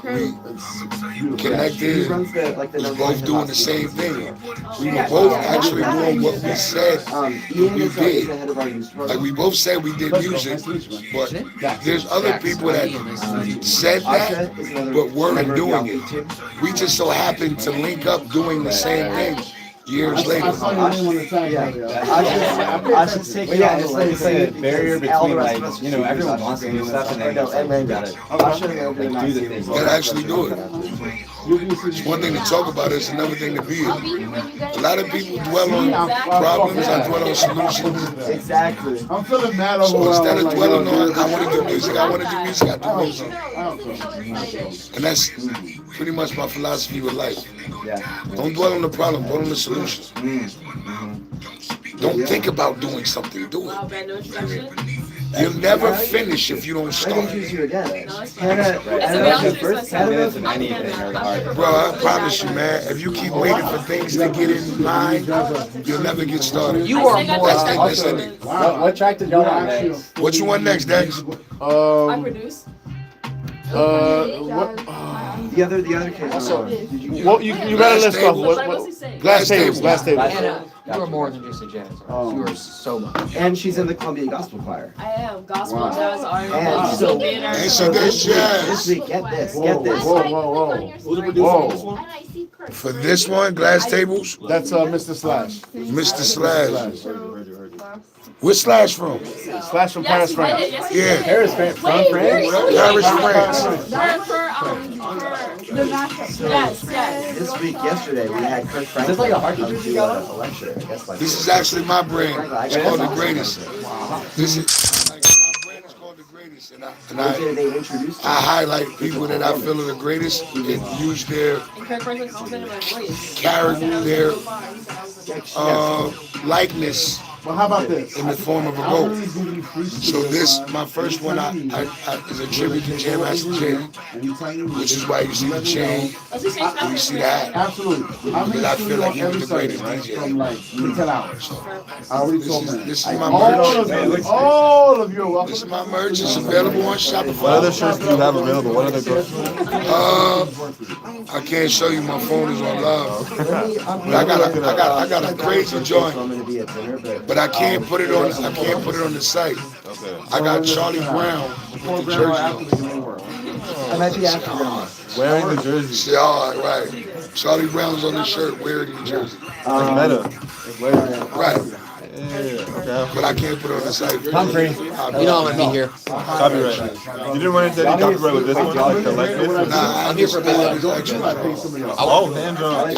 connected. He runs the We were both doing the same thing. We were both actually doing what we said we did. Like we both said we did music, but there's other people that said that but weren't doing it. We just so happened to link up doing the same thing years later. I saw your name on the tag. I should take Well, yeah, it's like a barrier between everyone wants to do stuff and then you gotta do the thing. Gotta actually do it. It's one thing to talk about, it's another thing to be it. A lot of people dwell on problems, I dwell on solutions. Exactly. I'm feeling mad over So instead of dwelling on, I want to do music, I do music. And that's pretty much my philosophy with life. Don't dwell on the problem, dwell on the solution. Don't think about doing something, do it. You'll never finish if you don't I start. can choose you again. Bro, I promise you, man, if you keep waiting for things to get in line, you'll never get started. You are more. That's it. What track did y'all want next? What you want next, Dex? I produce. What? The other kid. Well, you better list off what? Glass tables. Anna, you are more than just a janitor. You are so much. And she's in the Columbia Gospel Choir. I am gospel, jazz, And R&B, so- theater. And she does jazz. This week, get this. Whoa. For this one, Glass Tables, That's Mr. Slash. Mr. Slash. Where's Slash from? Slash from Paris, France. Yeah, Paris, from France? Paris, France. Yes, yes. This week, yesterday, we had Kirk Franklin. Is this like a hard come teacher to you got a lecture. I guess like This is actually my brand. It's called The Greatest. This is like my brand is called The Greatest, and they introduced I highlight people that I feel are the greatest and use their character, their likeness Well, how about this? in the form of a I goat. really give you free So this, my first one, I is a tribute to Jam Master Jay, which is why you see the chain, and you see the hat. Absolutely. I'm Because I feel like you're the greatest DJ. from like 10 hours. I already told them. This is my merch. All of you are welcome. This is my merch. It's available on Shopify. What other shirts do you have available? What other girls? I can't show you. My phone is on love. But I got a crazy joint. But I can't put it on. I can't put it on the site. I got Charlie Brown with the jersey on. I might be after them. Wearing the jersey. Yeah, right. Charlie Brown's on the shirt, wearing the jersey. Meta. Right. Yeah. But I can't put it on the site. I'm free. You know I'm gonna be here. Copyright. You didn't want to any copyright with this one? Like the likeness? Nah, I'm here for a minute. Oh, hand drawn.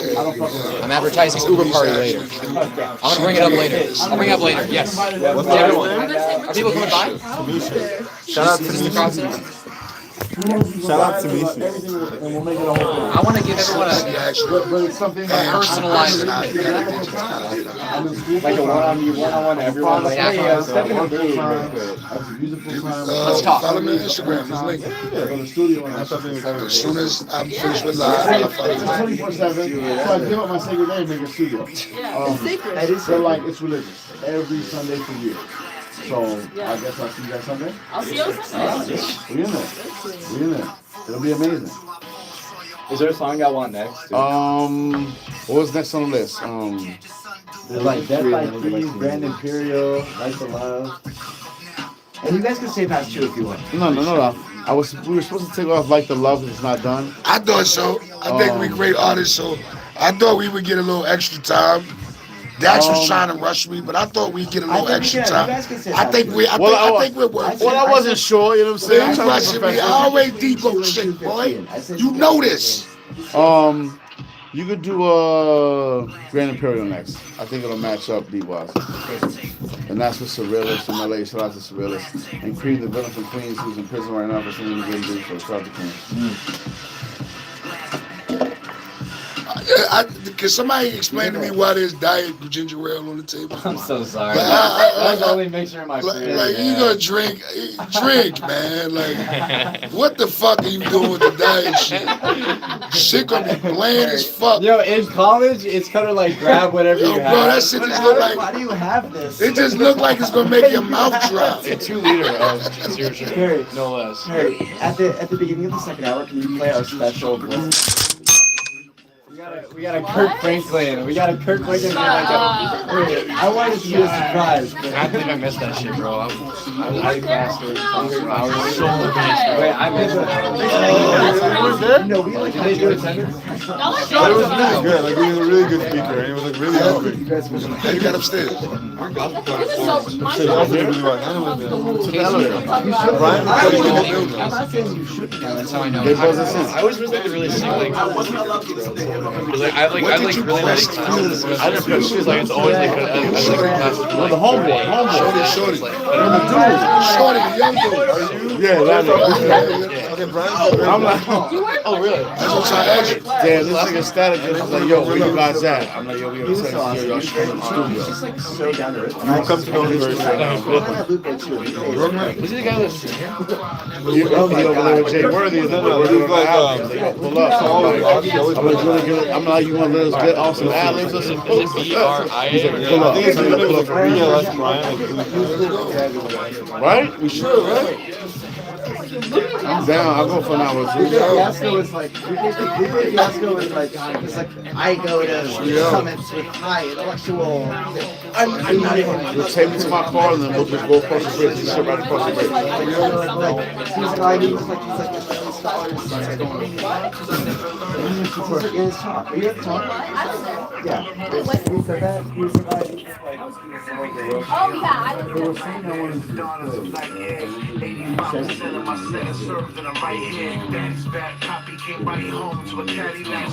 I'm advertising Uber party later. I'm gonna bring it up later. I'll bring it up later. Yes. What's the Everyone. name? Are people coming by? Shout out to Mishi. Shout out to Mishi. And we'll make it a whole thing. I want to give everyone a But it's something like personalized. Like a one-on-one everyone. Like, hey, step in the booth. Let's talk. Follow me on Instagram. It's linked. Go to the studio and As soon as I'm finished with live, I'll follow you. 24/7. So I give up my sacred name, make a studio. But like it's religious. Every Sunday for years. So I guess I'll see you guys Sunday. I'll see you on Sunday. We in there. We in there. It'll be amazing. Is there a song I want next? What was next on the list? There's like Death by Freeze, Grand Imperial, Like the Love. And you guys can say past two if you want. No. We were supposed to take off Like the Love if it's not done. I thought so. I think we're great artists, so I thought we would get a little extra time. Dax was trying to rush me, but I thought we'd get a little extra time. I think we're worth Well, I wasn't sure, you know what I'm saying? They rushing me. I always Depot shit, boy. You know this. You could do Grand Imperial next. I think it'll match up beat-wise. And that's with Surrealist from LA. Shout out to Surrealist. And Cream, the villain from Queens, who's in prison right now for singing the great dude for Shout out to Queens. Can somebody explain to me why there's diet ginger ale on the table? I'm so sorry. Like, That's the only mixture in my Like, fridge. like you gonna drink, man. Like, what the fuck are you doing with the diet shit? Shit gonna be bland as fuck. Yo, in college, it's kind of like grab whatever Yo, you bro, have. that shit just look Why like, do you have this? it just look like it's gonna make your mouth dry. A 2 liter of zero sugar, Harry, no less. Harry, at the beginning of the second hour, can you play our special bliss? We got a Kirk Franklin. We got a Kirk Franklin. I wanted to be a surprise. I can't believe I missed that shit, bro. I was Bastard. so pissed. Wait, I missed it. No, we like Did they do attendance? But it was really good. Like, he was a really good speaker, and he was like really helping. How you got upstairs? This is so my So that's really like, Brian, I'm not saying you shouldn't have. That's how I know. they both listen. I was really sick, like, I have like really late classes. I just feel she's like it's always like a Well, the homeboy. Shorty. Like, Shorty, the young dude. Yeah, that okay, Brian. I'm like, oh really? That's what I asked you. damn, this nigga static. I was like, yo, where you guys at? I'm like, yo, we upstairs. Yo, y'all straight in the studio. So down to earth. You come to know me very soon. Was he the guy that's in here? He over there with Jay Worthy. And then we're doing the album. They go pull up. So I'm like, I'm like, you want to let us get off some ad-libs or some Is it B-R-I-A? pull up. I think it's Pull up for yeah, real. that's Brian. Right? We should, right? I'm down. I'll go for an hour or two. Fiasco is like, Fiasco is like, it's like, I go to summits with high intellectual. I'm not even. Just take me to my car and then we'll just go across the bridge and sit right across the bridge. He's like, he's like, Are you at the talk? Yeah. You said that? You said that? Oh yeah, I was. There was something I wanted to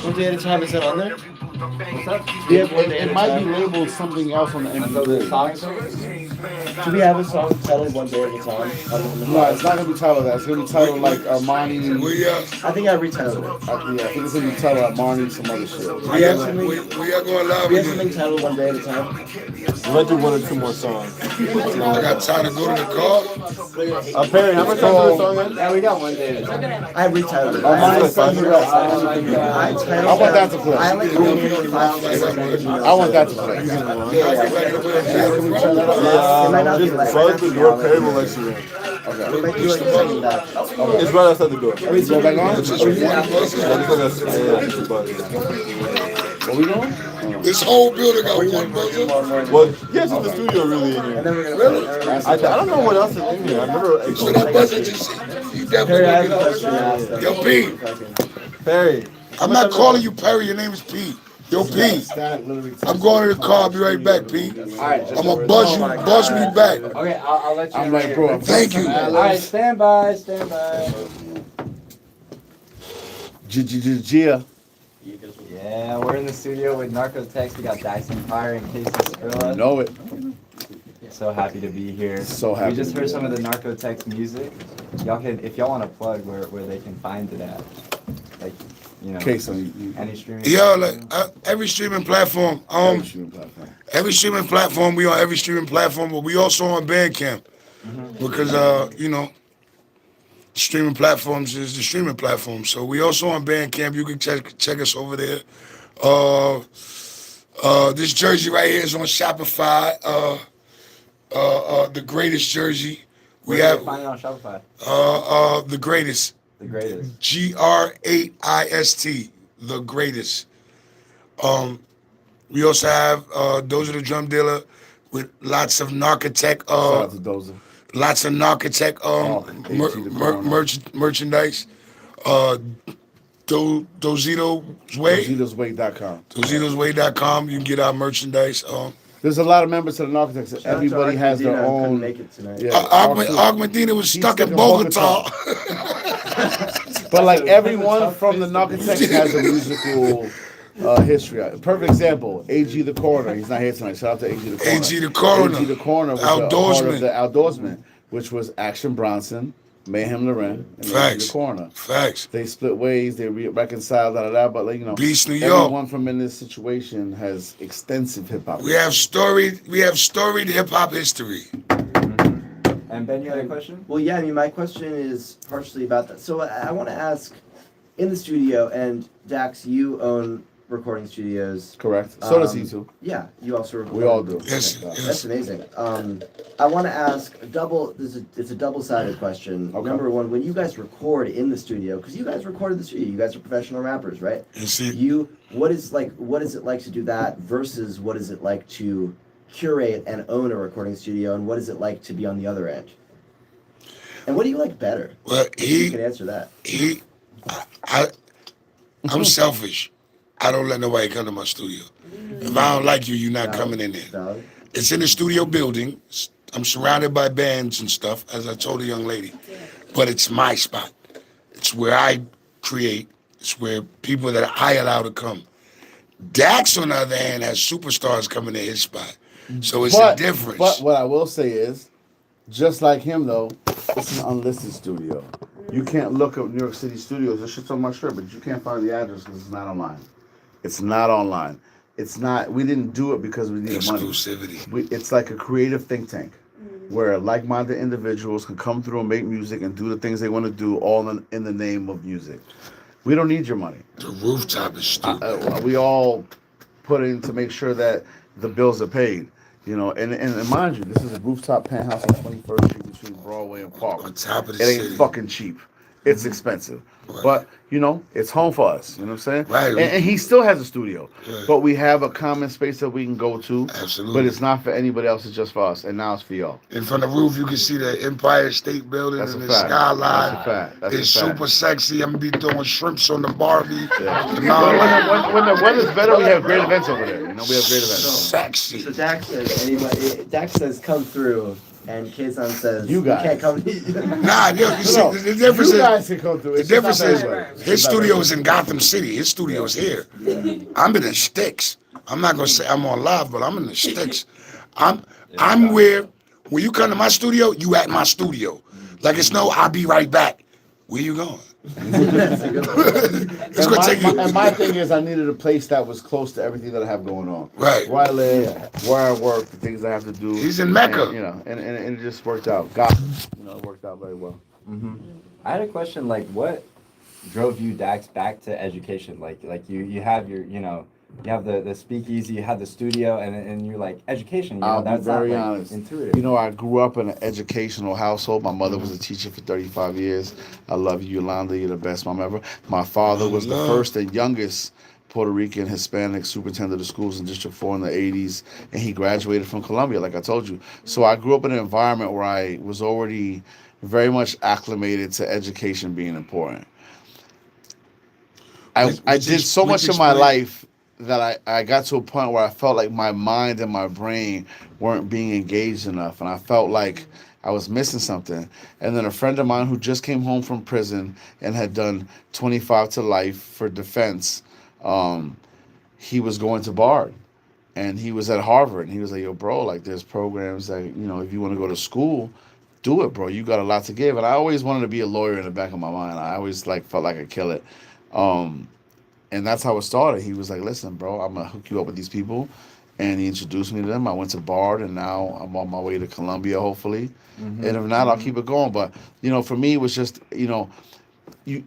One day at a time, is that on there? It might be labeled something else on the MP3. Do we have a song titled One Day at a Time? No, it's not gonna be titled that. It's gonna be titled like Armani. I think I retitled it. Yeah, I think it's gonna be titled Armani some other shit. We have something, We are going live we have again. something titled One Day at a Time. Let's do one or two more songs. I got time to go to the car. Perry, how much time for the song? Yeah, we got one day at a time. I retitled it. Oh, mine I is something else. I titled I want that to play. I like creating files. I want that to play. It might not be like Close the door, Perry will let you in. it might be like something that. It's right outside the door. Are we go back on? Just one buzzer. What we doing? This whole building got one buzzer. Well, yes, it's the studio really in here. And then we're gonna really? I don't know what else is in here. I never. So that buzzer just, you Perry, I have a definitely question to ask. Yo, Pete. Perry. I'm not calling you Perry. Your name is Pete. Yo, Pete. I'm going to the car. I'll be right back, Pete. Alright, I'm gonna buzz me back. Okay, I'll let you. I'm like, bro. Thank you. Alright, stand by. Gia. Yeah, we're in the studio with NARCOTECHS. We got Dyson Fire and Kaeson Skrilla. Know it. So happy to be here. So happy We just to be heard some here. of the NARCOTECHS music. Y'all can, if y'all want to plug where they can find it at, like, you know, Kaeson, any streaming. Yo, like every streaming platform. Every streaming platform. We on every streaming platform, but we also on Bandcamp because you know, streaming platforms is the streaming platform. So we also on Bandcamp. You can check us over there. This jersey right here is on Shopify. The greatest jersey. We Where have can they find it on Shopify. the greatest. The greatest. GR8IST, the greatest. We also have Dozer the Drum Dealer with lots of NARCOTECH, Shout out to Dozer. lots of NARCOTECH merchandise. Dozito's Way, Dozito'sWay.com. Dozito'sWay.com. You can get our merchandise. There's a lot of members to the NARCOTECHS. Shout out to Everybody has their Argentina, couldn't own. make it tonight. Medina was He's stuck stuck in in Bogota. But like everyone from the NARCOTECHS has a musical history. Perfect example, AG the Coroner. He's not here tonight. Shout out to AG the Coroner. AG the Coroner. AG the Coroner was a part of the Outdoorsman, which was Action Bronson, Mayhem Loren, and AG Facts. the Coroner. Facts. They split ways. They reconciled. But like, you know, Beast New York. everyone from in this situation has extensive hip hop. We have storied hip hop history. And Ben, you had a question? Well, yeah, I mean, my question is partially about that. So I want to ask, in the studio, and Dax, you own recording studios. Correct. So does he too. Yeah, you also record. We all do. Yes, Okay, yes. That's amazing. I want to ask it's a double-sided question. Okay. Number one, when you guys record in the studio, because you guys recorded the studio, you guys are professional rappers, right? You see, What is it like to do that versus what is it like to curate and own a recording studio, and what is it like to be on the other end? And what do you like better? well, You can answer that. I'm selfish. I don't let nobody come to my studio. If I don't like you, you're not coming in there. Valid. It's in the studio building. I'm surrounded by bands and stuff, as I told the young lady. But it's my spot. It's where I create. It's where people that I allow to come. Dax, on the other hand, has superstars coming to his spot. So it's a difference. But what I will say is, just like him though, it's an unlisted studio. You can't look up New York City studios. This shit's on my shirt, but you can't find the address because it's not online. It's not online. It's not. We didn't do it because we needed money. Exclusivity. It's like a creative think tank where like-minded individuals can come through and make music and do the things they want to do, all in the name of music. We don't need your money. The rooftop is stupid. We all put in to make sure that the bills are paid. You know, and mind you, this is a rooftop penthouse on 21st Street between Broadway and Park. On top of the It ain't city. fucking cheap. it's expensive. But, you know, it's home for us. You know what I'm saying? Right. And he still has a studio. Yeah. But we have a common space that we can go to. Absolutely. But it's not for anybody else. It's just for us. And now it's for y'all. And from the roof, you can see the Empire State Building That's and a the fact. skyline. That's a fact. That's It's a fact. super sexy. I'm going to be throwing shrimps on the Barbie. Yeah. And all that. When the weather's better, we have great events over there. You know, we have great events. Sexy. So Dax says, Dax says come through, and Kaeson says You guys. can't come. Nah, yo, you see, No, the difference you is, guys can come through. the It's just difference not is everybody. his studio is in Gotham City. His studio is here. I'm in the sticks. I'm not gonna say I'm on live, but I'm in the sticks. I'm where when you come to my studio, you at my studio. Like it's no, I'll be right back. Where you going? It's gonna take you. And my thing is, I needed a place that was close to everything that I have going on. Right. Where I live, where I work, the things I have to do. He's in Mecca. And, you know, and it just worked out. It worked out very well. I had a question, like, what drove you, Dax, back to education? Like you have your, you know, you have the speakeasy, you have the studio, and you're like, education, you know, I'll be that's very not, like, honest. intuitive. You know, I grew up in an educational household. My mother was a teacher for 35 years. I love you, Yolanda. You're the best mom ever. My father was the first and youngest Puerto Rican Hispanic superintendent of schools in District 4 in the 80s, and he graduated from Columbia, like I told you. So I grew up in an environment where I was already very much acclimated to education being important. I did so much in my life that I got to a point where I felt like my mind and my brain weren't being engaged enough, and I felt like I was missing something. And then a friend of mine who just came home from prison and had done 25 to life for defense, he was going to Bard, and he was at Harvard, and he was like, yo, bro, like there's programs that, you know, if you want to go to school, do it, bro. You got a lot to give. And I always wanted to be a lawyer in the back of my mind. I always like felt like I'd kill it. And that's how it started. He was like, listen, bro, I'm going to hook you up with these people. And he introduced me to them. I went to Bard, and now I'm on my way to Columbia, hopefully. And if not, I'll keep it going. But, you know, for me, it was just, you know,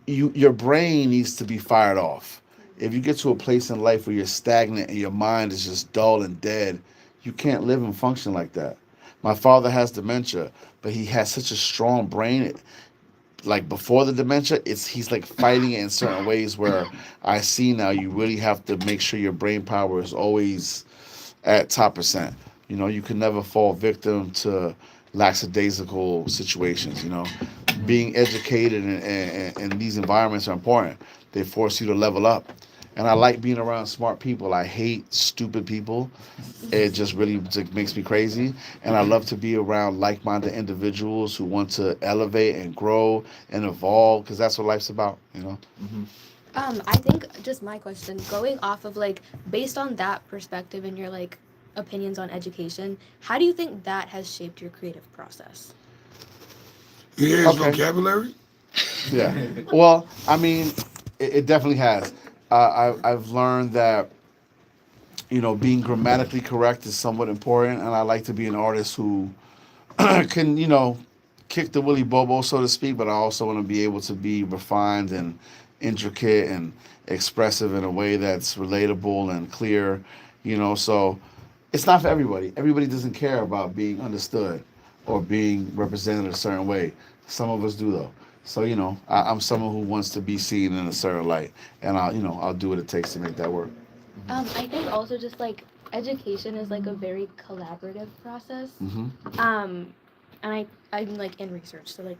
your brain needs to be fired off. If you get to a place in life where you're stagnant and your mind is just dull and dead, you can't live and function like that. My father has dementia, but he has such a strong brain. Like before the dementia, he's like fighting it in certain ways where I see now you really have to make sure your brain power is always at top percent. You know, you can never fall victim to lackadaisical situations, you know. Being educated and these environments are important. They force you to level up. And I like being around smart people. I hate stupid people. It just really makes me crazy. And I love to be around like-minded individuals who want to elevate and grow and evolve, because that's what life's about, you know? I think just my question, going off of like, based on that perspective and your like opinions on education, how do you think that has shaped your creative process? You hear his vocabulary? Yeah. Well, I mean, it definitely has. I've learned that, you know, being grammatically correct is somewhat important, and I like to be an artist who can, you know, kick the willy bobo, so to speak, but I also want to be able to be refined and intricate and expressive in a way that's relatable and clear, you know. So it's not for everybody. Everybody doesn't care about being understood or being represented a certain way. Some of us do, though. So, you know, I'm someone who wants to be seen in a certain light, and I'll do what it takes to make that work. I think also just like education is like a very collaborative process. And I'm like in research, so like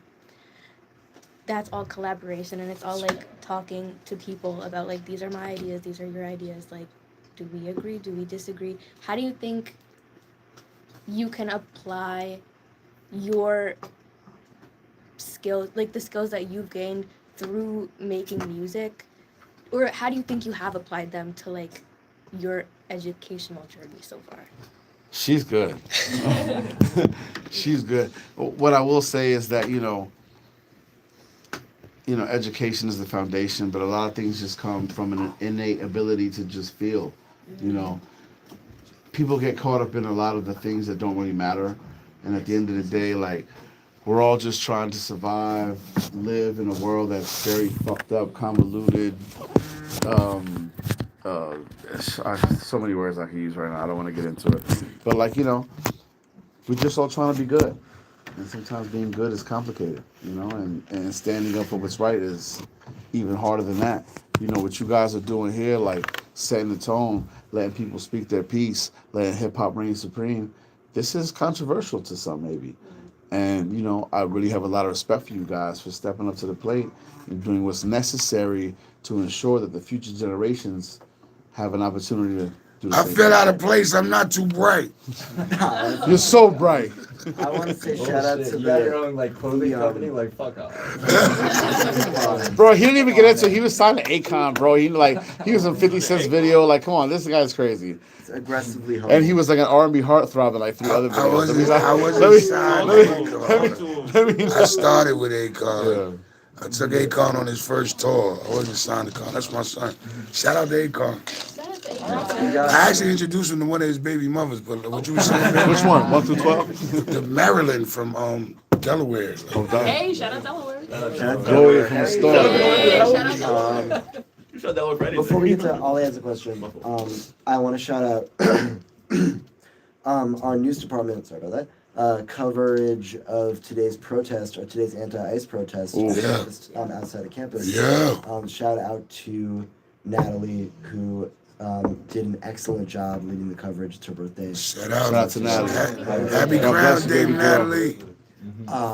that's all collaboration, and it's all like talking to people about like, these are my ideas, these are your ideas, like, do we agree, do we disagree? How do you think you can apply your skills, like the skills that you've gained through making music, or how do you think you have applied them to like your educational journey so far? She's good. She's good. What I will say is that, you know, education is the foundation, but a lot of things just come from an innate ability to just feel, you know. People get caught up in a lot of the things that don't really matter, and at the end of the day, like, we're all just trying to survive, live in a world that's very fucked up, convoluted. So many words I can use right now. I don't want to get into it. But, like, you know, we're just all trying to be good. And sometimes being good is complicated, you know, and standing up for what's right is even harder than that. You know, what you guys are doing here, like setting the tone, letting people speak their piece, letting hip-hop reign supreme, this is controversial to some maybe. And, you know, I really have a lot of respect for you guys for stepping up to the plate and doing what's necessary to ensure that the future generations have an opportunity to do the I same feel thing. out of place. I'm not too bright. You're so bright. I want to say shout out to You got your the own like clothing company, like fuck off. Bro, he didn't even get into it. He was signed to Akon, bro. He was in 50 Cent's video. Like, come on, this guy's crazy. It's aggressively humble. And he was like an R&B heartthrob in like 3 other I videos. wasn't signed to Akon. I started with Akon. Yeah. I took Akon on his first tour. I wasn't signed to Akon. That's my son. Shout out to Akon. I actually introduced him to one of his baby mothers, but what you were saying, man? Which one? 1 through 12? The Maryland from Delaware. Hey, shout out Delaware. Glory from the start. Before we get to Ollie has a question, I want to shout out our news department. Sorry about that. Coverage of today's protest or today's anti-ICE protest outside of campus. Yeah. Shout out to Natalie who did an excellent job leading the coverage. It's her birthday. Shout Shout out out to Natalie. Happy God bless Crown you, Day, baby girl. Natalie.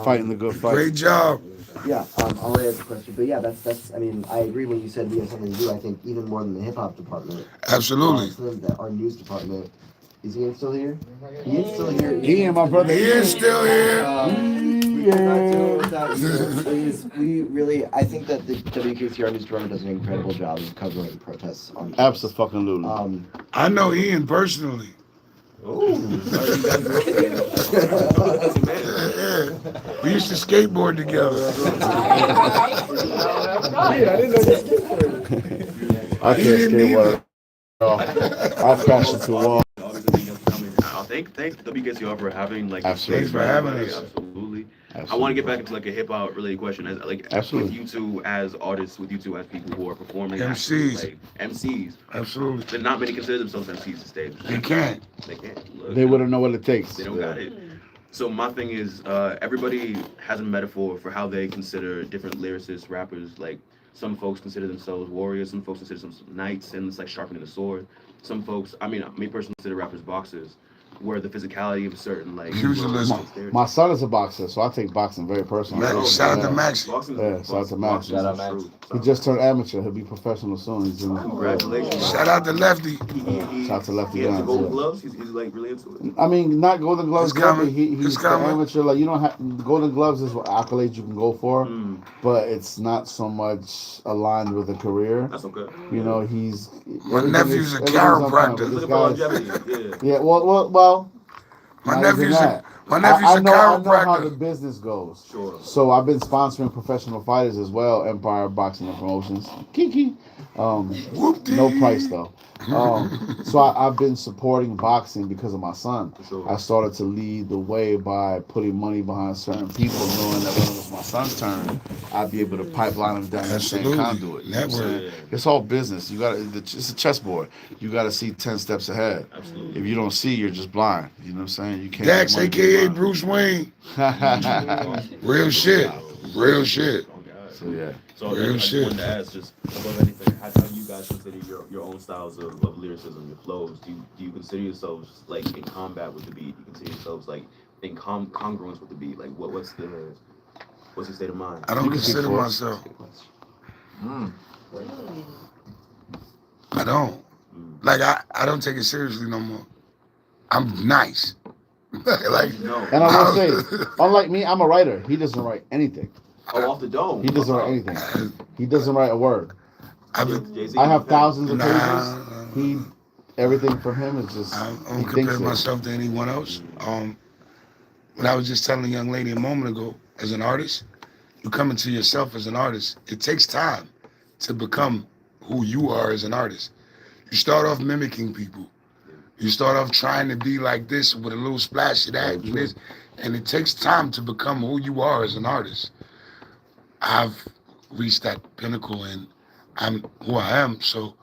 Fighting the good fight. Great job. Yeah, Ollie has a question, but yeah, that's. I mean, I agree when you said we have something to do. I think even more than the hip hop department. Absolutely. That our news department. Is Ian still here? Ian's still here. Ian, my brother. He is still here. We cannot do it without you. We really, I think that the WKCR news department does an incredible job of covering protests on campus. Absolutely. I know Ian personally. We used to skateboard together. I can't skateboard. I'll crash into a wall. Thank WKCR for having like Thanks for having us. Absolutely. I want to get back into like a hip hop related question. As, like Absolutely. with you two as artists, with you two as people who are performing, MCs. like, MCs. Absolutely. But not many consider themselves MCs to stage. They can't. They can't. Look, They wouldn't know what it takes. They don't got it. So my thing is, everybody has a metaphor for how they consider different lyricists, rappers. Like some folks consider themselves warriors, some folks consider themselves knights, and it's like sharpening a sword. Some folks, I mean, me personally consider rappers boxers, where the physicality of a certain like. My son is a boxer, so I take boxing very personally. Shout out to Max. Yeah, shout out to Max. Shout out Max. He just turned amateur. He'll be professional soon. He's in. Congratulations. Shout out to Lefty. Shout out to Lefty He has the Guns. golden Yeah. gloves. He's like really into it. I mean, not Golden Gloves It's yet, but coming. he's It's the coming. amateur. Like you don't have Golden Gloves is what accolades you can go for, but it's not so much aligned with a career. That's okay. You know, he's. My everything nephew's is- a everything's on time, chiropractor. but Look this at guy's- longevity. Yeah. Yeah, well. My not even nephew's that. a I know how the chiropractor. business goes. Sure. So I've been sponsoring professional fighters as well, Empire Boxing and Promotions. Kiki. No price though. So I've been supporting boxing because of my son. Sure. I started to lead the way by putting money behind certain people, knowing that when it was my son's turn, I'd be able to pipeline them down the same Absolutely. conduit. You know what I'm saying? Network. It's all business. You got it's a chessboard. You got to see 10 steps ahead. Absolutely. If you don't see, you're just blind. You know what I'm saying? You can't. Dex, make money aka being Bruce Wayne. blind. Real shit. Real shit. So yeah. So Real I just shit. wanted to ask, just above anything, how do you guys consider your own styles of lyricism, your flows? Do you consider yourselves like in combat with the beat? Do you consider yourselves like in congruence with the beat? Like what's your state of mind? I don't consider myself. I don't. Like I don't take it seriously no more. I'm nice. Like No. And I will say, unlike me, I'm a writer. He doesn't write anything. Oh, off the dome. He doesn't write anything. He doesn't write a word. I've been, Jay-Z, I have thousands of Nah. pages. He, everything from him is just. I he don't thinks compare it. myself to anyone else. When I was just telling a young lady a moment ago, as an artist, you come into yourself as an artist. It takes time to become who you are as an artist. You start off mimicking people. You start off trying to be like this with a little splash of that and this, and it takes time to become who you are as an artist. I've reached that pinnacle and I'm who I am, so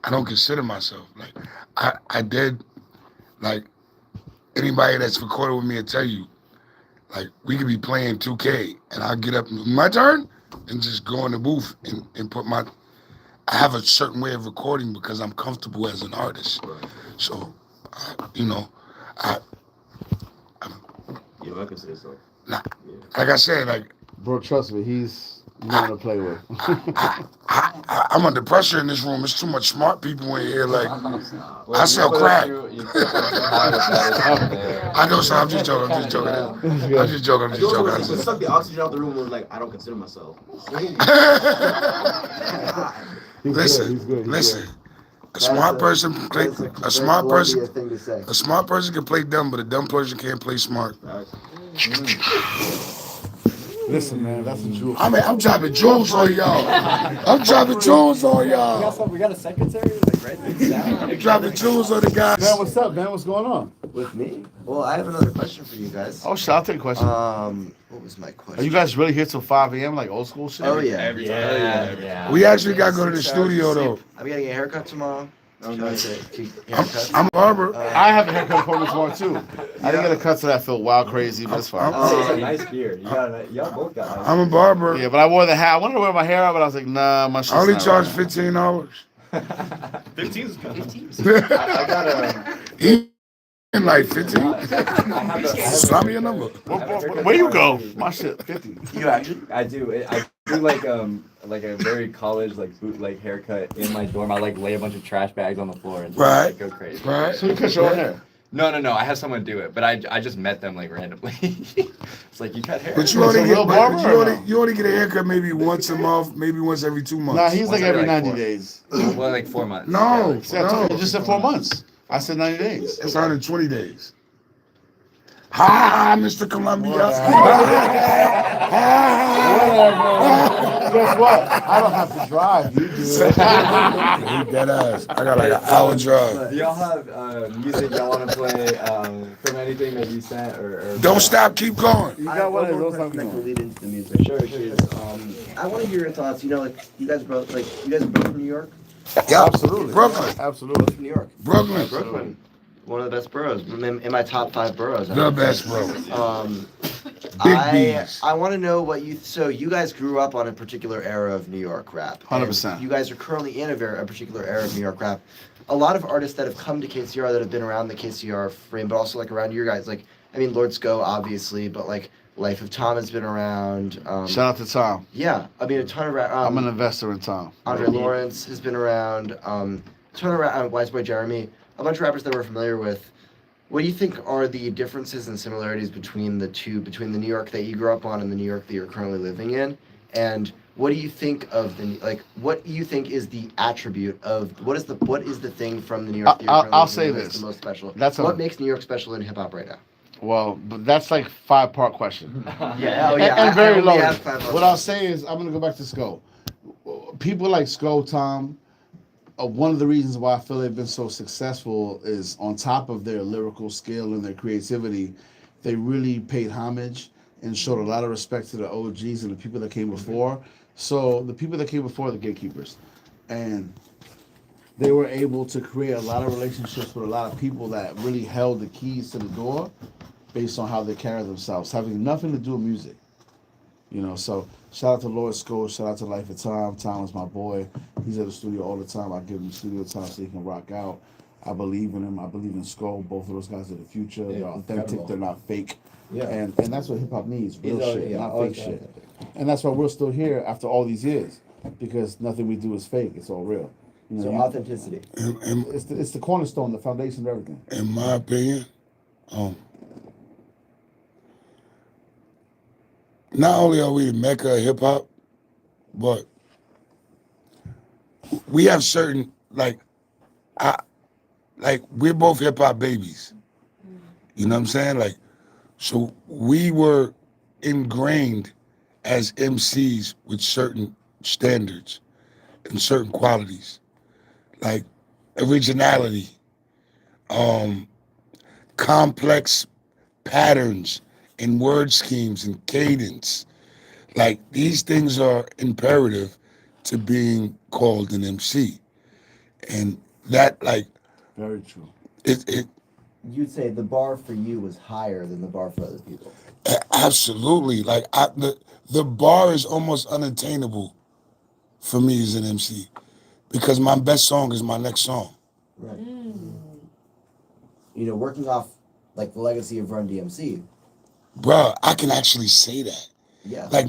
I don't consider myself. Like, I did, like, anybody that's recorded with me will tell you, Like we could be playing 2K, and I get up, my turn, and just go in the booth and put my. I have a certain way of recording because I'm comfortable as an artist. So, you know, I Yeah, I can say so. like I said, like. Bro, trust me, he's nothing to play with. I'm under pressure in this room. There's too much smart people in here. Like, I sell crack. I know, so I'm just joking. I'm just joking. I'm just joking. Let's suck the oxygen out the room. Was like, I don't consider myself. Listen. A smart person can play. A smart person can play dumb, but a dumb person can't play smart. Listen, man, that's the truth. I mean, I'm dropping jewels on y'all. I'm dropping jewels on y'all. We got a secretary, like, write things down. I'm dropping jewels on the guys. Man, what's up, man? What's going on? With me? Well, I have another question for you guys. Oh, shit, I'll take a question. What was my question? Are you guys really here till 5 a.m. like old school shit? Oh yeah. Yeah. We actually got to go to the studio though. I'm getting a haircut tomorrow. I'm going to keep haircuts. I'm a barber. I have a haircut appointment tomorrow too. I didn't get a cut to that feel wild crazy, but it's fine. It's a nice beard. Y'all both got nice. I'm a barber. Yeah, but I wore the hat. I wanted to wear my hair out, but I was like, nah, my shit's I only not charge right. $15. 15 is kind of. I got a. In like 15. I have Slap me your number. Where you go? My shit, 50. You actually? I do. I do like a very college like bootleg haircut in my dorm. I like lay a bunch of trash bags on the floor and just like, go crazy. Right. So you cut your own hair? No. I have someone do it, but I just met them like randomly. It's like you cut hair. But you only real barber or no? you only get a haircut maybe once a month, maybe once every 2 months. Nah, he's like Once every every, like, 90 4. days. Well, like 4 months. No, You just said 4 months. I said 90 days. It's 120 days. Hi, Mr. Columbia. Guess what? I don't have to drive. You do. Dead ass. I got like an hour drive. Do y'all have music y'all want to play from anything that you sent or Don't stop, keep going. You I got have one one of more those question that something. can lead into the music. Sure. I want to hear your thoughts. You know, like you guys are both from New York. Yeah, Absolutely. Brooklyn. Absolutely. Both from New York. Brooklyn. Brooklyn. One of the best boroughs. In my top 5 boroughs. The best, bro. Big B's. I want to know what you guys grew up on a particular era of New York rap. 100%. You guys are currently in a particular era of New York rap. A lot of artists that have come to KCR that have been around the KCR frame, but also like around your guys, like I mean Lord Sco obviously, but like Life of Tom has been around. Shout out to Tom. Yeah, I mean a ton of rap. I'm an investor in Tom. Andre Lawrence has been around. Ton of rap. Wise Boy Jeremy. A bunch of rappers that we're familiar with. What do you think are the differences and similarities between the New York that you grew up on and the New York that you're currently living in? And what do you think of what do you think is the attribute of what is the thing from the New York that you're currently I'll living say in that's this. the most special? That's what makes New York special in hip hop right now? Well, but that's like 5-part question. Yeah, And very I only low. have 5 What I'll say is, I'm gonna go back to Sco. People like Sco, Tom. One of the reasons why I feel they've been so successful is on top of their lyrical skill and their creativity, they really paid homage and showed a lot of respect to the OGs and the people that came before. So the people that came before are the gatekeepers, and they were able to create a lot of relationships with a lot of people that really held the keys to the door based on how they carry themselves, having nothing to do with music. You know, so shout out to Lord Sco, shout out to Life of Tom. Tom is my boy. He's at the studio all the time. I give him studio time so he can rock out. I believe in him. I believe in Sco. Both of those guys are the future. They're authentic. incredible. They're not fake. Yeah. And that's what hip hop needs. Real shit, not always fake been shit. And that's why we're still here after all these years. Because nothing we do is fake. It's all real. You know, So authenticity. it's the cornerstone, the foundation of everything. In my opinion, not only are we the mecca of hip hop, but we have certain we're both hip hop babies. You know what I'm saying? Like, so we were ingrained as MCs with certain standards and certain qualities, like originality, complex patterns and word schemes and cadence. Like, these things are imperative to being called an MC. And that, like, Very true. you'd say the bar for you was higher than the bar for other people. Absolutely. Like the bar is almost unattainable for me as an MC because my best song is my next song. Right. You know, working off like the legacy of Run DMC. Bruh, I can actually say that. Yeah. Like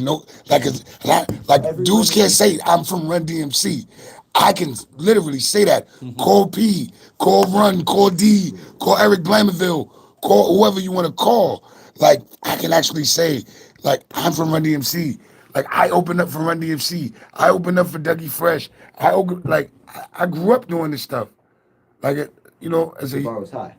dudes can't say I'm from Run DMC. I can literally say that. Call P, call Run, call D, call Eric Blamerville, call whoever you want to call. Like I can actually say, like I'm from Run DMC. Like I opened up for Run DMC. I opened up for Dougie Fresh. I grew up doing this stuff. Like as The bar was high.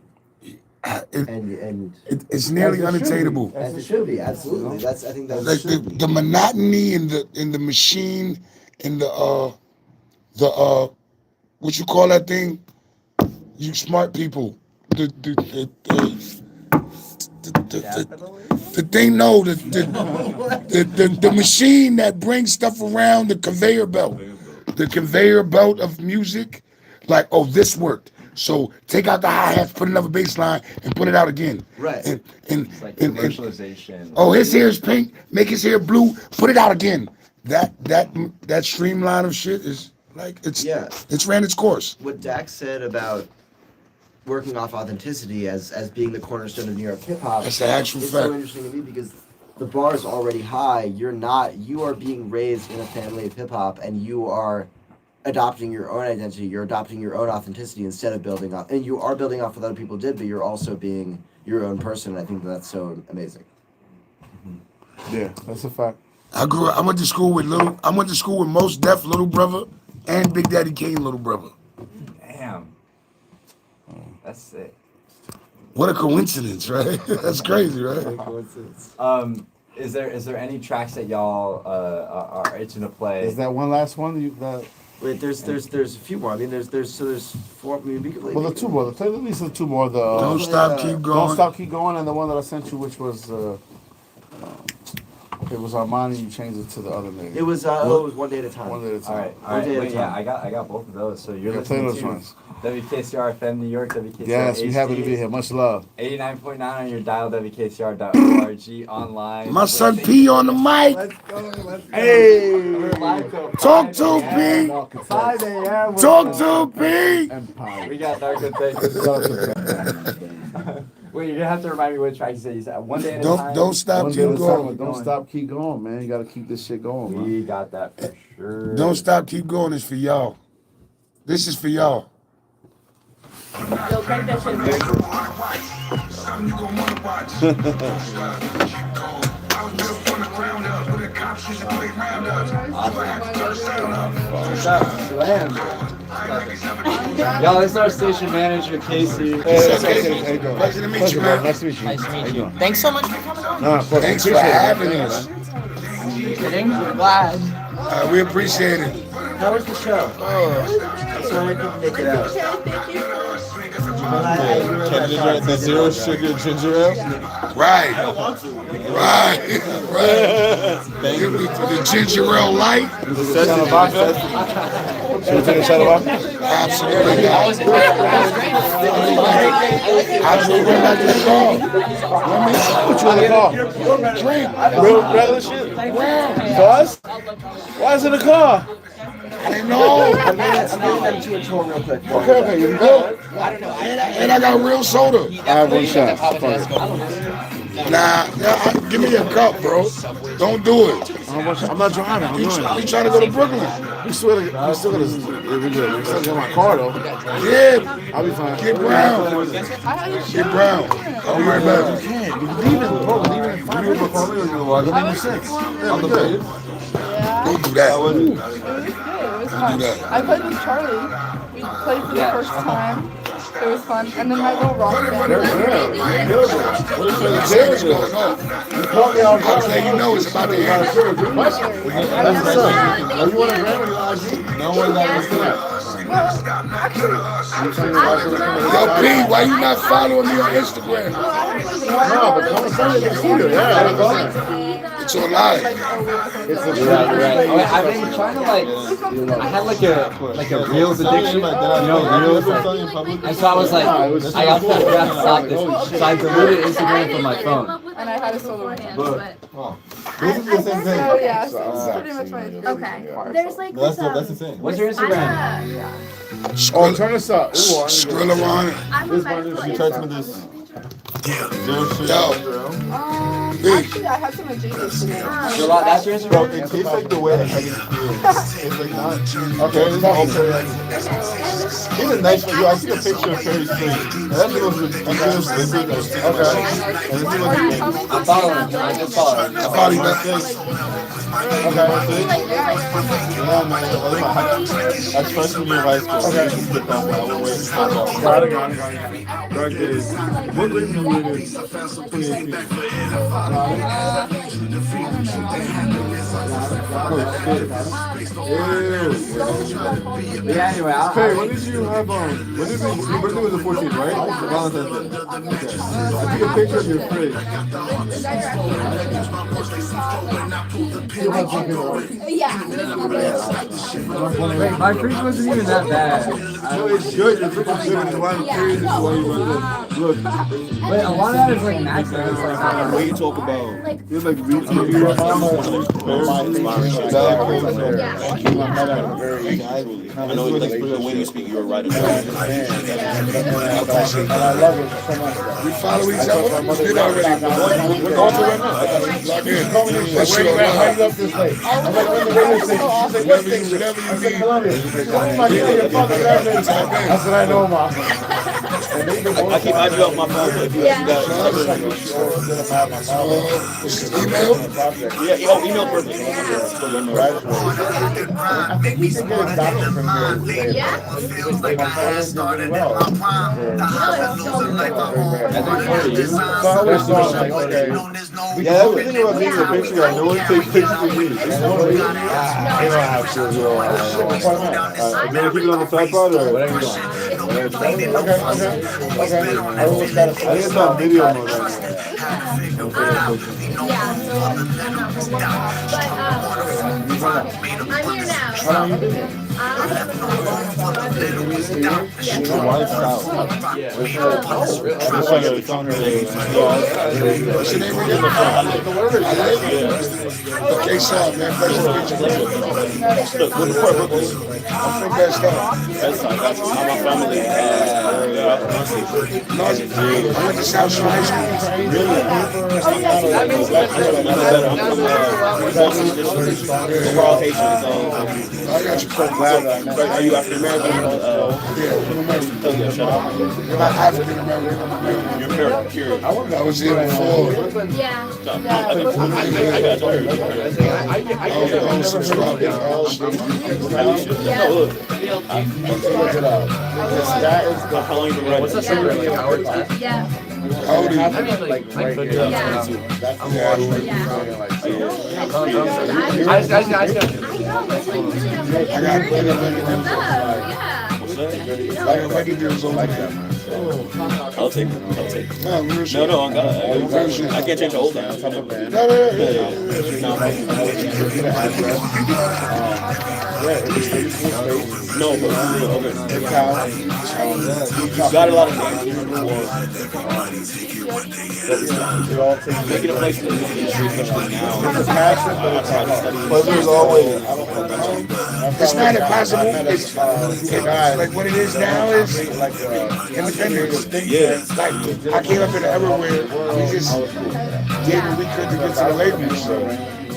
It's nearly unattainable. As it should be, absolutely. I think that's Like the monotony in the machine in the what you call that thing? You smart people. The thing, no, the machine that brings stuff around, the conveyor belt. The conveyor belt of music, like, oh, this worked. So take out the hi-hats, put another bass line, and put it out again. right. It's like commercialization. Oh, his hair is pink, make his hair blue, put it out again. That streamline of shit is like it's ran its course. What Dax said about working off authenticity as being the cornerstone of New York hip hop. That's the actual It's fact. so interesting to me because the bar is already high. You are being raised in a family of hip hop, and you are adopting your own identity. You're adopting your own authenticity instead of building off. And you are building off what other people did, but you're also being your own person. And I think that's so amazing. Yeah, that's a fact. I went to school with Mos Def little brother and Big Daddy Kane little brother. Damn. That's sick. What a coincidence, right? That's crazy, right? Coincidence. Is there any tracks that y'all are itching to play? Is that one last one that? Wait, there's a few more. I mean, there's four. I mean, we could play. Well, the two more. Play at least the two more. Don't stop, keep going. Don't stop, keep going, and the one that I sent you, which was it was Armani. You changed it to the other name. It was One Day at a Time. One Day at a Time. All right. One Day at a Wait, yeah, time. I got both of those. So you're Yeah, play listening those to ones. WKCR FM New York, WKCR Yes, we happy to HD, be here. Much love. 89.9 on your dial, WKCR.org online. My son P on the mic. Hey, We're live till Talk 5 to a.m. P. 5 a.m. Talk to P. Empire. We got NARCOTECHS. Wait, you're gonna have to remind me what track you said. You said One Day at a Time. Don't stop, One day at keep a time, going. Don't stop, keep going, man. You gotta keep this shit going, man. We got that for sure. Don't stop, keep going. It's for y'all. This is for y'all. Yo, crank that shit, man. Y'all, this is our station manager, Casey. Pleasure to meet you, man. Nice to meet you. Nice to meet you. Thanks so much for coming on. No, of course. Thanks for Appreciate it, having man. us. Kidding? We're glad. We appreciate it. How was the show? Sorry I couldn't make it out. But The zero sugar ginger ale. Right. Give me the ginger ale light. Should we take a shot of vodka? Absolutely. That was great. Absolutely. Like the car. Put you in the car. Drink. Real regular shit. For us? Why is it in the car? I know. I'm getting them to a tour real quick. Okay, you go. And I got real soda. I have one shot. Fuck it. Nah, give me a cup, bro. Don't do it. I'm not driving. I'm We doing it. trying to go to Brooklyn. We still got to. We still got to my car though. Yeah. I'll be fine. Get brown. Get brown. I'll be right back. Leave it, bro. Leave it in 5 minutes. Leave it in 6. Yeah, we good. Don't do that. It was Don't fun. do that. I played with Charlie. We played for the first time. It was fun. And then my little rock band. What's going on? I'll let you know it's about to end. That's what's up. Oh, you want a grab or IG? No one got this thing. Yo, P, why you not following me on Instagram? No, but come and send it to you. Yeah, to a lie. It's a You're right. Oh, I've been trying to I had like a Reels addiction, you know, Reels. And so I was like, I also have to stop this. So I deleted Instagram from my phone. And I had a solo one. This is the same thing. So yeah, so it's pretty much my Okay. There's like That's this, that's the thing. What's your Instagram? Oh, turn this up. Ooh, Skrilla one. I'm a medical You text me this. Actually, I had some adjacent today. That's your Bro, Instagram? it tastes like the way I can feel. It's like not. Okay, it's not okay. It's a nice one. Yo, I see a picture of Perry Spring. And that's the most ridiculous lizard I've seen in my life. And this is what I'm following. I just followed. I thought he meant this. okay, that's it. Yeah, man. That's freshman year of high school. Okay. This is the top one. I will wait. Got it. Dark days. What year is it? 2018. Yeah, anyway, Hey, when did you have your birthday was the 14th, right? Valentine's Day. Okay. I took a picture of your fridge. Yeah. my fridge wasn't even that bad. No, it's good. Your fridge is good. And why I'm curious is why you want to look. But a lot of that is like natural. It's like What you talk about? You're like retail. I know like the way you speak, you're right. I love it so much. We follow each other. We did already. We're going to right now. Log in. That shit Where you online. up this late? I'm like, when the radio station, she's like, what thing? Whatever you I said, need. Columbia. She's like, what's my name? Your fucking reference. I said, I know, Mom. I keep IG off my phone. If you got Email? yeah, email perfect. I think we should get adopted from here. Yeah. My father's doing well. So I always thought, like, okay. Yeah, that's the thing about being a picture guy. No one takes pictures of me. You don't have to. You don't have to. Do you want to keep it on the tripod or whatever you want? Okay. I always got I think it's on video mode right now. I'm here now. How long you been here? Your wife's out. It's on her. What's your name again? Kaeson, man. Pleasure to meet you. I'm from Best Up. That's how my family. I went to South Shore High School. We're all Haitian, so I got you. So glad that I met. are you African American? Yeah. Shut up. You're not African American. You're period. I was here before. Yeah. Oh, some stuff. That is the How long you been writing? what's that saying? Like an hour 10? Yeah. How old are you? I mean, like right here. Yeah. That's the Yeah. I just got I know, it's like really, I'm like, I got yeah. like 11 years old. I'll take it. No, real shit. No, I'm gonna. I can't change the old man. No. No, but you got a lot of games making a place in the street now. Pleasure as always. It's not impossible. It's like what it is now is independence. Yeah. Like I came up in the era where we just did what we could to get to the labels.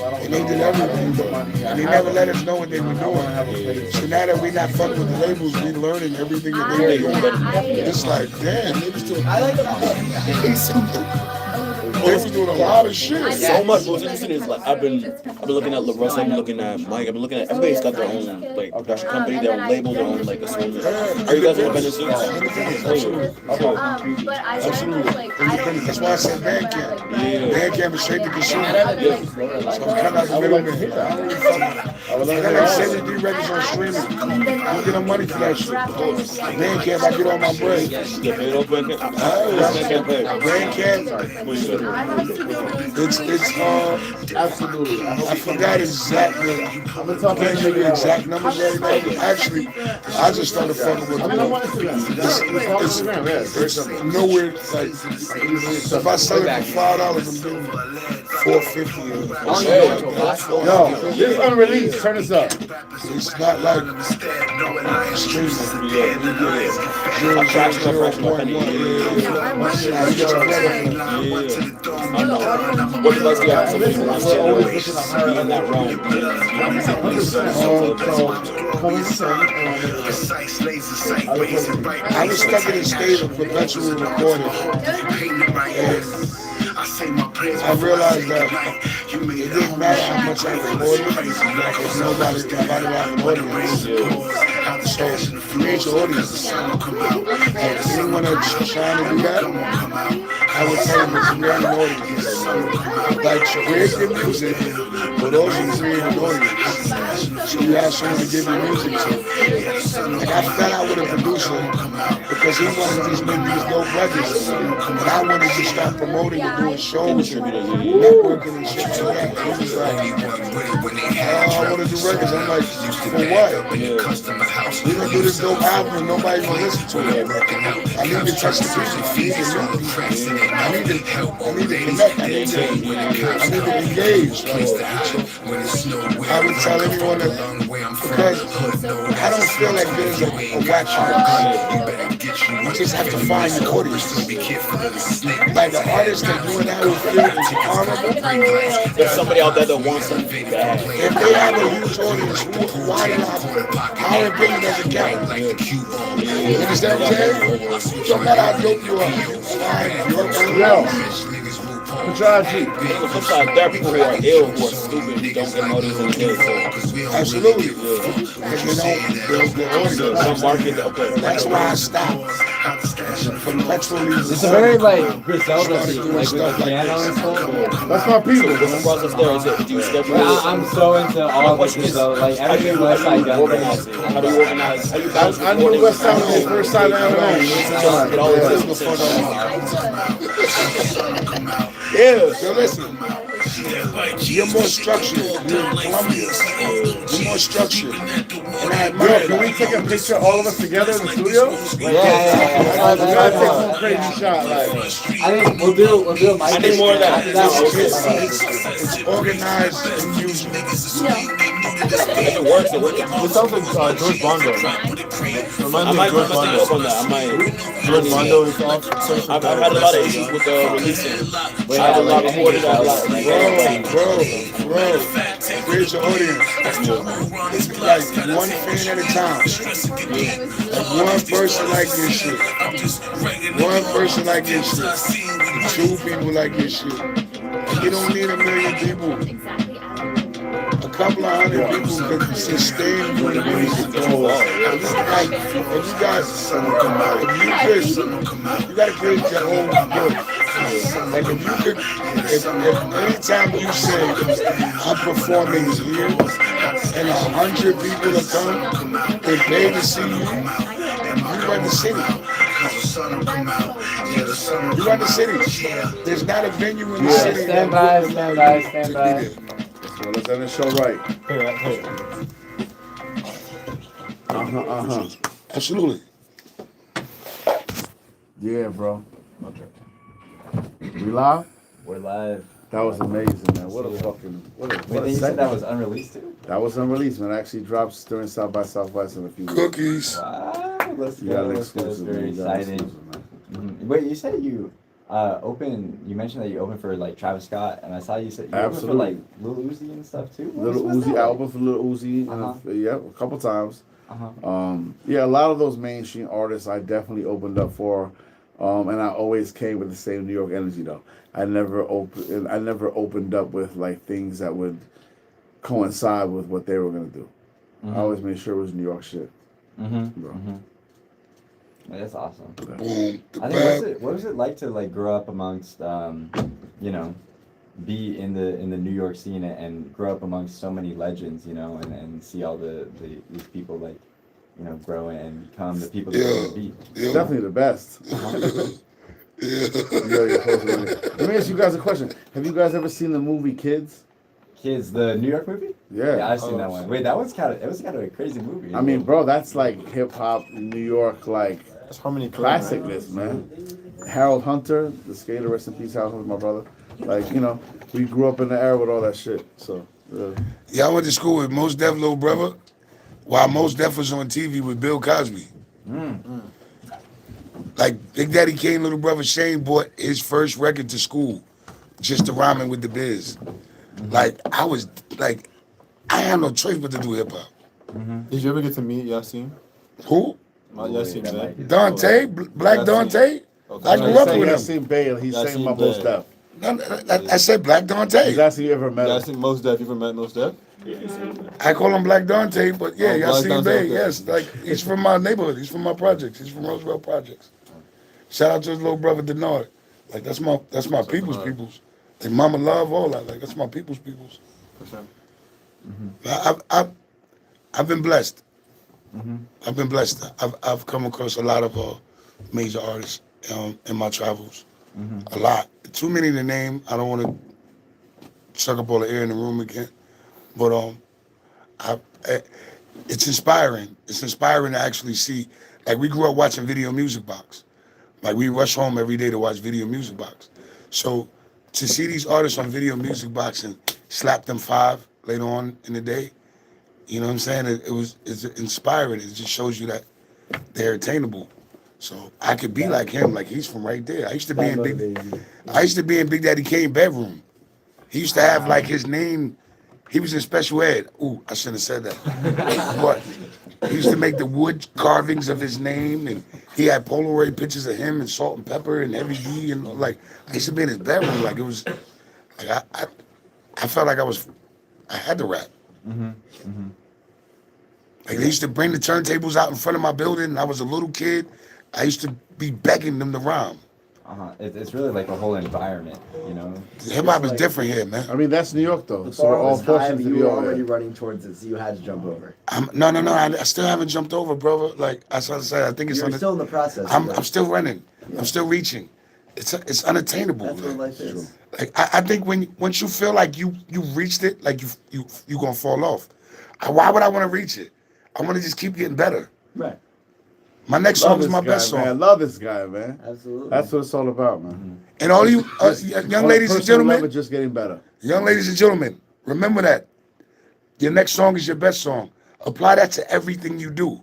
And they did everything. And they never let us know what they were doing. So now that we're not fucking with the labels, we're learning everything that they do. It's like, damn, they was doing they was doing a lot of shit. So much. What's interesting is like I've been looking at LaRussa, I've been looking at Mike, I've been looking at everybody's got their own like production company, their own label, their own like assortment. Are you guys independent too? But I like, I don't. That's why I said Bandcamp. Yeah. Bandcamp is straight to consumer. So I'm kind of out the middleman. I got like 73 records on streaming. I get no money for that shit. Bandcamp, I get all my bread. Get paid off Bandcamp. Bandcamp, Absolutely. I forgot exactly. I'm gonna talk Can't to give you you exact numbers right now. But actually, I just started fucking with I mean, I'm on Instagram. It's Instagram, yeah. Very simple. nowhere like if I sell it for $5, I'm doing $4.50. Yo, this is unreleased. Turn this up. It's not like streaming. I crashed the fresh one. What like the actual on steroids be in that realm? I was stuck in a state of perpetual recording. I realized that it didn't matter how much I recorded if nobody had an audience. So create your audience. Like anyone that's trying to do that, I would tell them to create an audience. Like create your music, but also create an audience. So you have someone to give your music to. Like I fell out with a producer because he wanted to just make these dope records, and I wanted to start promoting and doing shows and networking and shit like that. And he was like, I want to do records. I'm like, for what? We're gonna do this dope album and nobody's gonna listen to it. I need to touch the people. I need to connect. I need to engage. I would tell anyone that because I don't feel like there's a whack artist. You just have to find your audience. Like the artist that you and I would feel is honorable. There's somebody out there that wants something bad. If they have a huge audience, why not? How important does it count? You understand what I'm saying? No matter how dope you are, find your audience. The flip side, there are people who are ill, who are stupid, who don't get motives in the day. Absolutely. Because they don't, some market, okay. That's why I stopped. It's a very like Griselda thing, like with the piano and stuff. That's my people. What's the process there? Is it, do you schedule I'm so into all of Griselda, like everything West Side does. How do you organize? How do you guys I knew West Side when they first signed out. get all of this Yeah, so listen. You're more structured. You're in Columbia. You're more structured. And I admire Yo, can we take a picture all of us together in the studio? Yeah. We're gonna take some crazy shot. Like, I think we'll do a mic. I need more of that. It's organized and used. If it works, it works. It sounds like George Bondo. I might George mess it up on Bondo. that. I might. George Bondo is off. I've had a lot of issues with releasing. I had a lot of recorded a lot. Bro, create your audience. It's like one fan at a time. Like one person like your shit. One person like your shit. Two people like your shit. You don't need a million people. A couple of hundred people can sustain your music. Like, if you guys, you gotta create your own book. Like if you could, if anytime you say I'm performing here and 100 people have come, they pay to see you, you run the city. You run the city. There's not a venue in the city. Stand by. well, let's end the show right. Absolutely. Yeah, bro. We live? We're live. That was amazing, man. What a Wait, you said that was unreleased too? That was unreleased, man. It actually drops during South by Southwest in a few weeks. Cookies. Wow, let's You got go. an Let's go. exclusive, Very man. You got an excited. exclusive, man. Wait, you said you you mentioned that you opened for like Travis Scott, and I saw you said you opened for Absolutely. like Lil Uzi and stuff too. Little What's Uzi that album for Little Uzi, and a couple times. Uh-huh. Yeah, a lot of those mainstream artists I definitely opened up for, and I always came with the same New York energy though. I never opened up with like things that would coincide with what they were gonna do. I always made sure it was New York shit. Bro. That's awesome. Boom. I think what was it like to like grow up amongst you know, be in the New York scene and grow up amongst so many legends, you know, and see all these people like, you know, grow and become the people that they're gonna be. It's definitely the best. You're closer than me. Let me ask you guys a question. Have you guys ever seen the movie Kids? Kids, the New York movie? Yeah. Yeah, I've seen that one. Wait, that was kind of a crazy movie. I mean, bro, that's like hip hop, New York, like That's Harmony classicness, man. Harold Hunter, the skater, rest in peace, Harold Hunter, my brother. Like, you know, we grew up in the era with all that shit. So, Yeah, I went to school with Mos Def little brother, while Mos Def was on TV with Bill Cosby. Like Big Daddy Kane, little brother Shane bought his first record to school, just to rhyming with the biz. Like I was like, I had no choice but to do hip hop. Did you ever get to meet Yasin? Who? Yasin Bey? Dante, Black Yasin. Dante. Okay. I grew up with him. Yasin Bey, he's saying my Mos Def. No, I said Black Dante. He's asking you ever met him. Yasin Mos Def. You ever met Mos Def? I call him Black Dante, but yeah, Oh, Black Yasin Dante, Bey, okay. yes. Like, he's from my neighborhood. He's from my projects. He's from Roosevelt Projects. Shout out to his little brother, Denard. Like, that's my people's. Like, Mama Love, all that. Like, that's my people's. For sure. I've been blessed. I've been blessed. I've come across a lot of major artists in my travels. A lot. Too many to name. I don't want to suck up all the air in the room again. But it's inspiring. It's inspiring to actually see. Like, we grew up watching Video Music Box. Like, we rush home every day to watch Video Music Box. So to see these artists on Video Music Box and slap them 5 later on in the day, you know what I'm saying? It's inspiring. It just shows you that they're attainable. So I could be like him. Like, he's from right there. I used to be in Big Daddy Kane bedroom. He used to have like his name. He was in special ed. Ooh, I shouldn't have said that. But he used to make the wood carvings of his name, and he had Polaroid pictures of him and Salt and Pepper and Heavy D, and like I used to be in his bedroom. Like, it was, like I felt like I had to rap. Like, they used to bring the turntables out in front of my building, and I was a little kid. I used to be begging them to rhyme. It's really like a whole environment, you know? Hip hop is different here, man. I mean, that's New York, though. The So bar all was high, portions but of you New were York. already running towards it, so you had to jump over. No. I still haven't jumped over, brother. Like I said, I think it's You're still in the process. I'm still running. Yeah. I'm still reaching. It's unattainable. That's what life is. Like I think once you feel like you reached it, like you gonna fall off. Why would I want to reach it? I want to just keep getting better. Right. My next song is my best song. Man. I love this guy, man. Absolutely. That's what it's all about, man. And all you young ladies and gentlemen, just getting better. Young ladies and gentlemen, remember that. Your next song is your best song. Apply that to everything you do.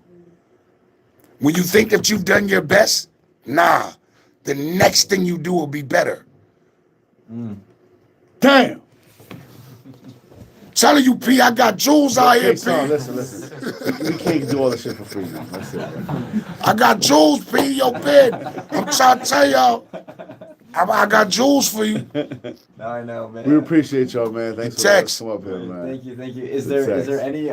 When you think that you've done your best, nah. The next thing you do will be better. Damn. Telling you, P, I got jewels out here, P. Listen. We can't do all this shit for free, man. That's it. I got jewels, P, yo, Ben. I'm trying to tell y'all. I got jewels for you. No, I know, man. We appreciate y'all, man. Thanks for letting us come up here, man. Thank you. Is there any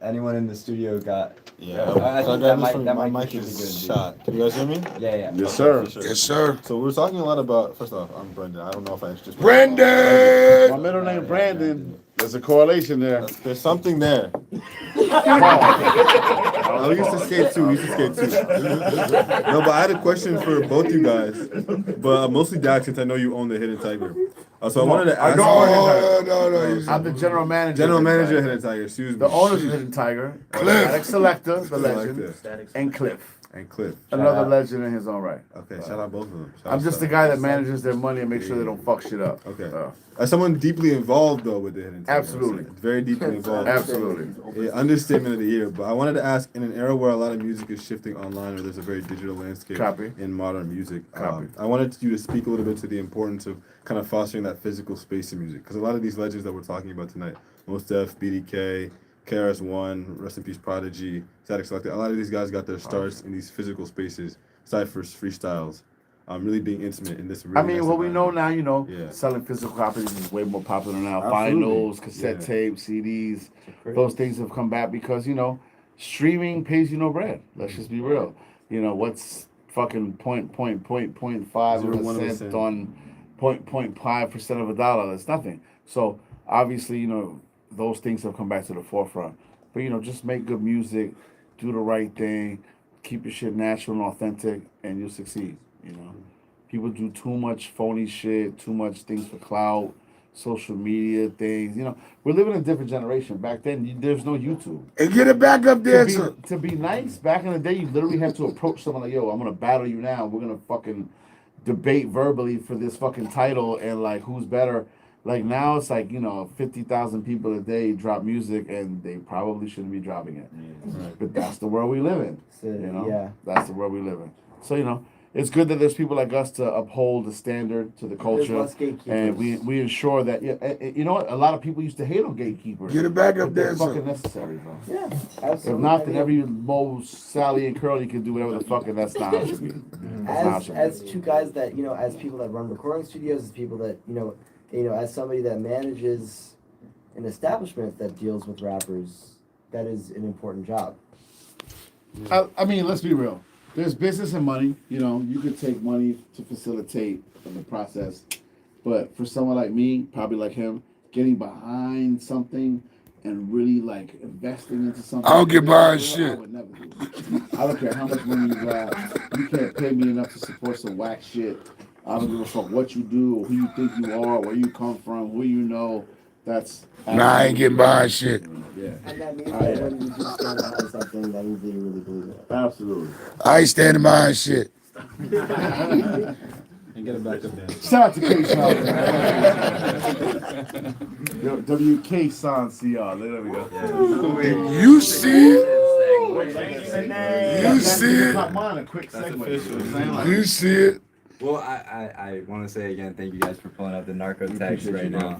anyone in the studio got? Yeah. I think that my might mic be really is good. shot. Can you guys hear me? Yeah. Yes, sir. Sure. Yes, sir. So we were talking a lot about. First off, I'm Brendan. I don't know if I just. Brendan. My middle name Brandon. There's a correlation there. There's something there. I used to skate too. No, but I had a question for both you guys, but mostly Dak, since I know you own the Hidden Tiger. So I wanted to ask. No. I'm the general manager. General manager of Hidden Tiger. Excuse me. The owners of Hidden Tiger. Static Selector, the legend, and Cliff. Another legend in his own right. Okay, shout out both of them. I'm just the guy that manages their money and makes sure they don't fuck shit up. Okay. As someone deeply involved though with the Hidden Tiger. Absolutely. Very deeply involved. Absolutely. Yeah, understatement of the year. But I wanted to ask, in an era where a lot of music is shifting online, or there's a very digital landscape in modern music, I wanted you to speak a little bit to the importance of kind of fostering that physical space in music. Because a lot of these legends that we're talking about tonight, Mos Def, BDK, KRS-One, rest in peace Prodigy, Static Selector, a lot of these guys got their starts in these physical spaces, ciphers, freestyles, really being intimate in this really we know now, selling physical copies is way more popular now. Vinyls, cassette tapes, CDs, those things have come back because, streaming pays you no bread. Let's just be real. What's fucking 0.5% on 0.5% of a dollar? That's nothing. So obviously, those things have come back to the forefront. But, just make good music, do the right thing, keep your shit natural and authentic, and you'll succeed. You know, people do too much phony shit, too much things for clout, social media things. You know, we're living in a different generation. Back then, there's no YouTube. And get it back up there. To be nice, back in the day, you literally had to approach someone like, yo, I'm gonna battle you now. We're gonna fucking debate verbally for this fucking title and like who's better. Like now it's like, 50,000 people a day drop music and they probably shouldn't be dropping it. Right. But that's the world we live in. Yeah. That's the world we live in. So, it's good that there's people like us to uphold the standard to the culture. And we ensure that, you know what? A lot of people used to hate on gatekeepers. Get it back up there. It's fucking necessary, bro. Yeah, absolutely. If not, then every Mo, Sally, and Curly can do whatever the fuck, and that's not how it should be. As two guys that, as people that run recording studios, as people that, as somebody that manages an establishment that deals with rappers, that is an important job. I mean, let's be real. There's business and money. You could take money to facilitate the process. But for someone like me, probably like him, getting behind something and really like investing into something. I don't get behind shit. I would never do it. I don't care how much money you got. You can't pay me enough to support some whack shit. I don't give a fuck what you do or who you think you are, where you come from, who you know. That's I ain't getting behind shit. Yeah. And that means that when you do stand behind something, that means that you really believe it. Absolutely. I ain't standing behind shit. And get it back up there. Shout out to Kaeson. Kaeson CR. There we go. You see it? You see it? You see it? Well, I want to say again, thank you guys for pulling up the NARCOTECHS right now.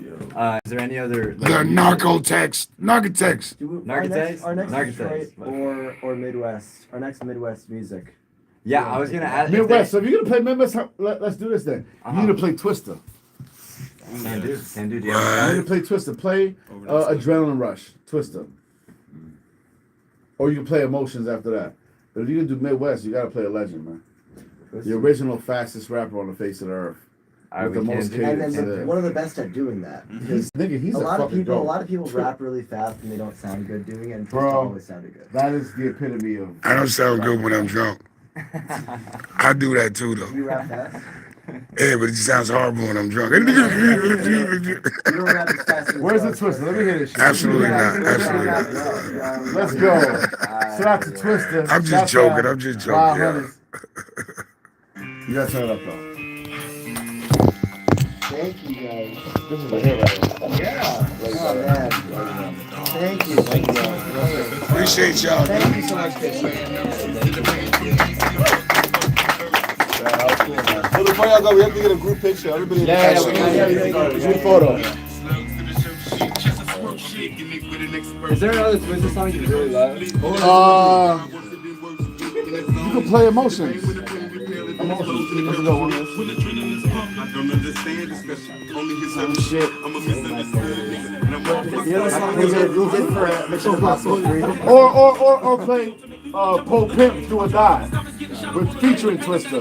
Is there any other? The NARCOTECHS. NARCOTECHS. NARCOTECHs? Our next NARCOTECHs. Detroit or Midwest. Our next Midwest music. Yeah, I was gonna ask. Midwest. So if you're gonna play Midwest, let's do this then. You need to play Twister. Can do. Do you You need to play Twister. Play Adrenaline Rush. Twister. Or you can play Emotions after that. But if you can do Midwest, you gotta play a legend, man. The original fastest rapper on the face of the earth. With the most cadence. And one of the best at doing that. Because he's a lot of people rap really fast and they don't sound good doing it. And Twister always sounded good. That is the epitome of. I don't sound good when I'm drunk. I do that too, though. You rap fast? Yeah, but it just sounds horrible when I'm drunk. You don't rap as fast as Where's the Twister? Let me hear this shit. Absolutely not. Absolutely not. Let's go. Shout out to Twister. I'm just joking. I'm just joking. Yeah. You gotta turn it up though. Thank you guys. This is a hit right here. Yeah. Oh man. Thank you. Thank you. Appreciate y'all. Thank you so much, Kaeson. Well, before y'all go, we have to get a group picture. Everybody. Group photo. Is there another Twister song you really love? You can play Emotions. Let's go. Some shit. Or play Poe Pimp Do or Die with featuring Twister.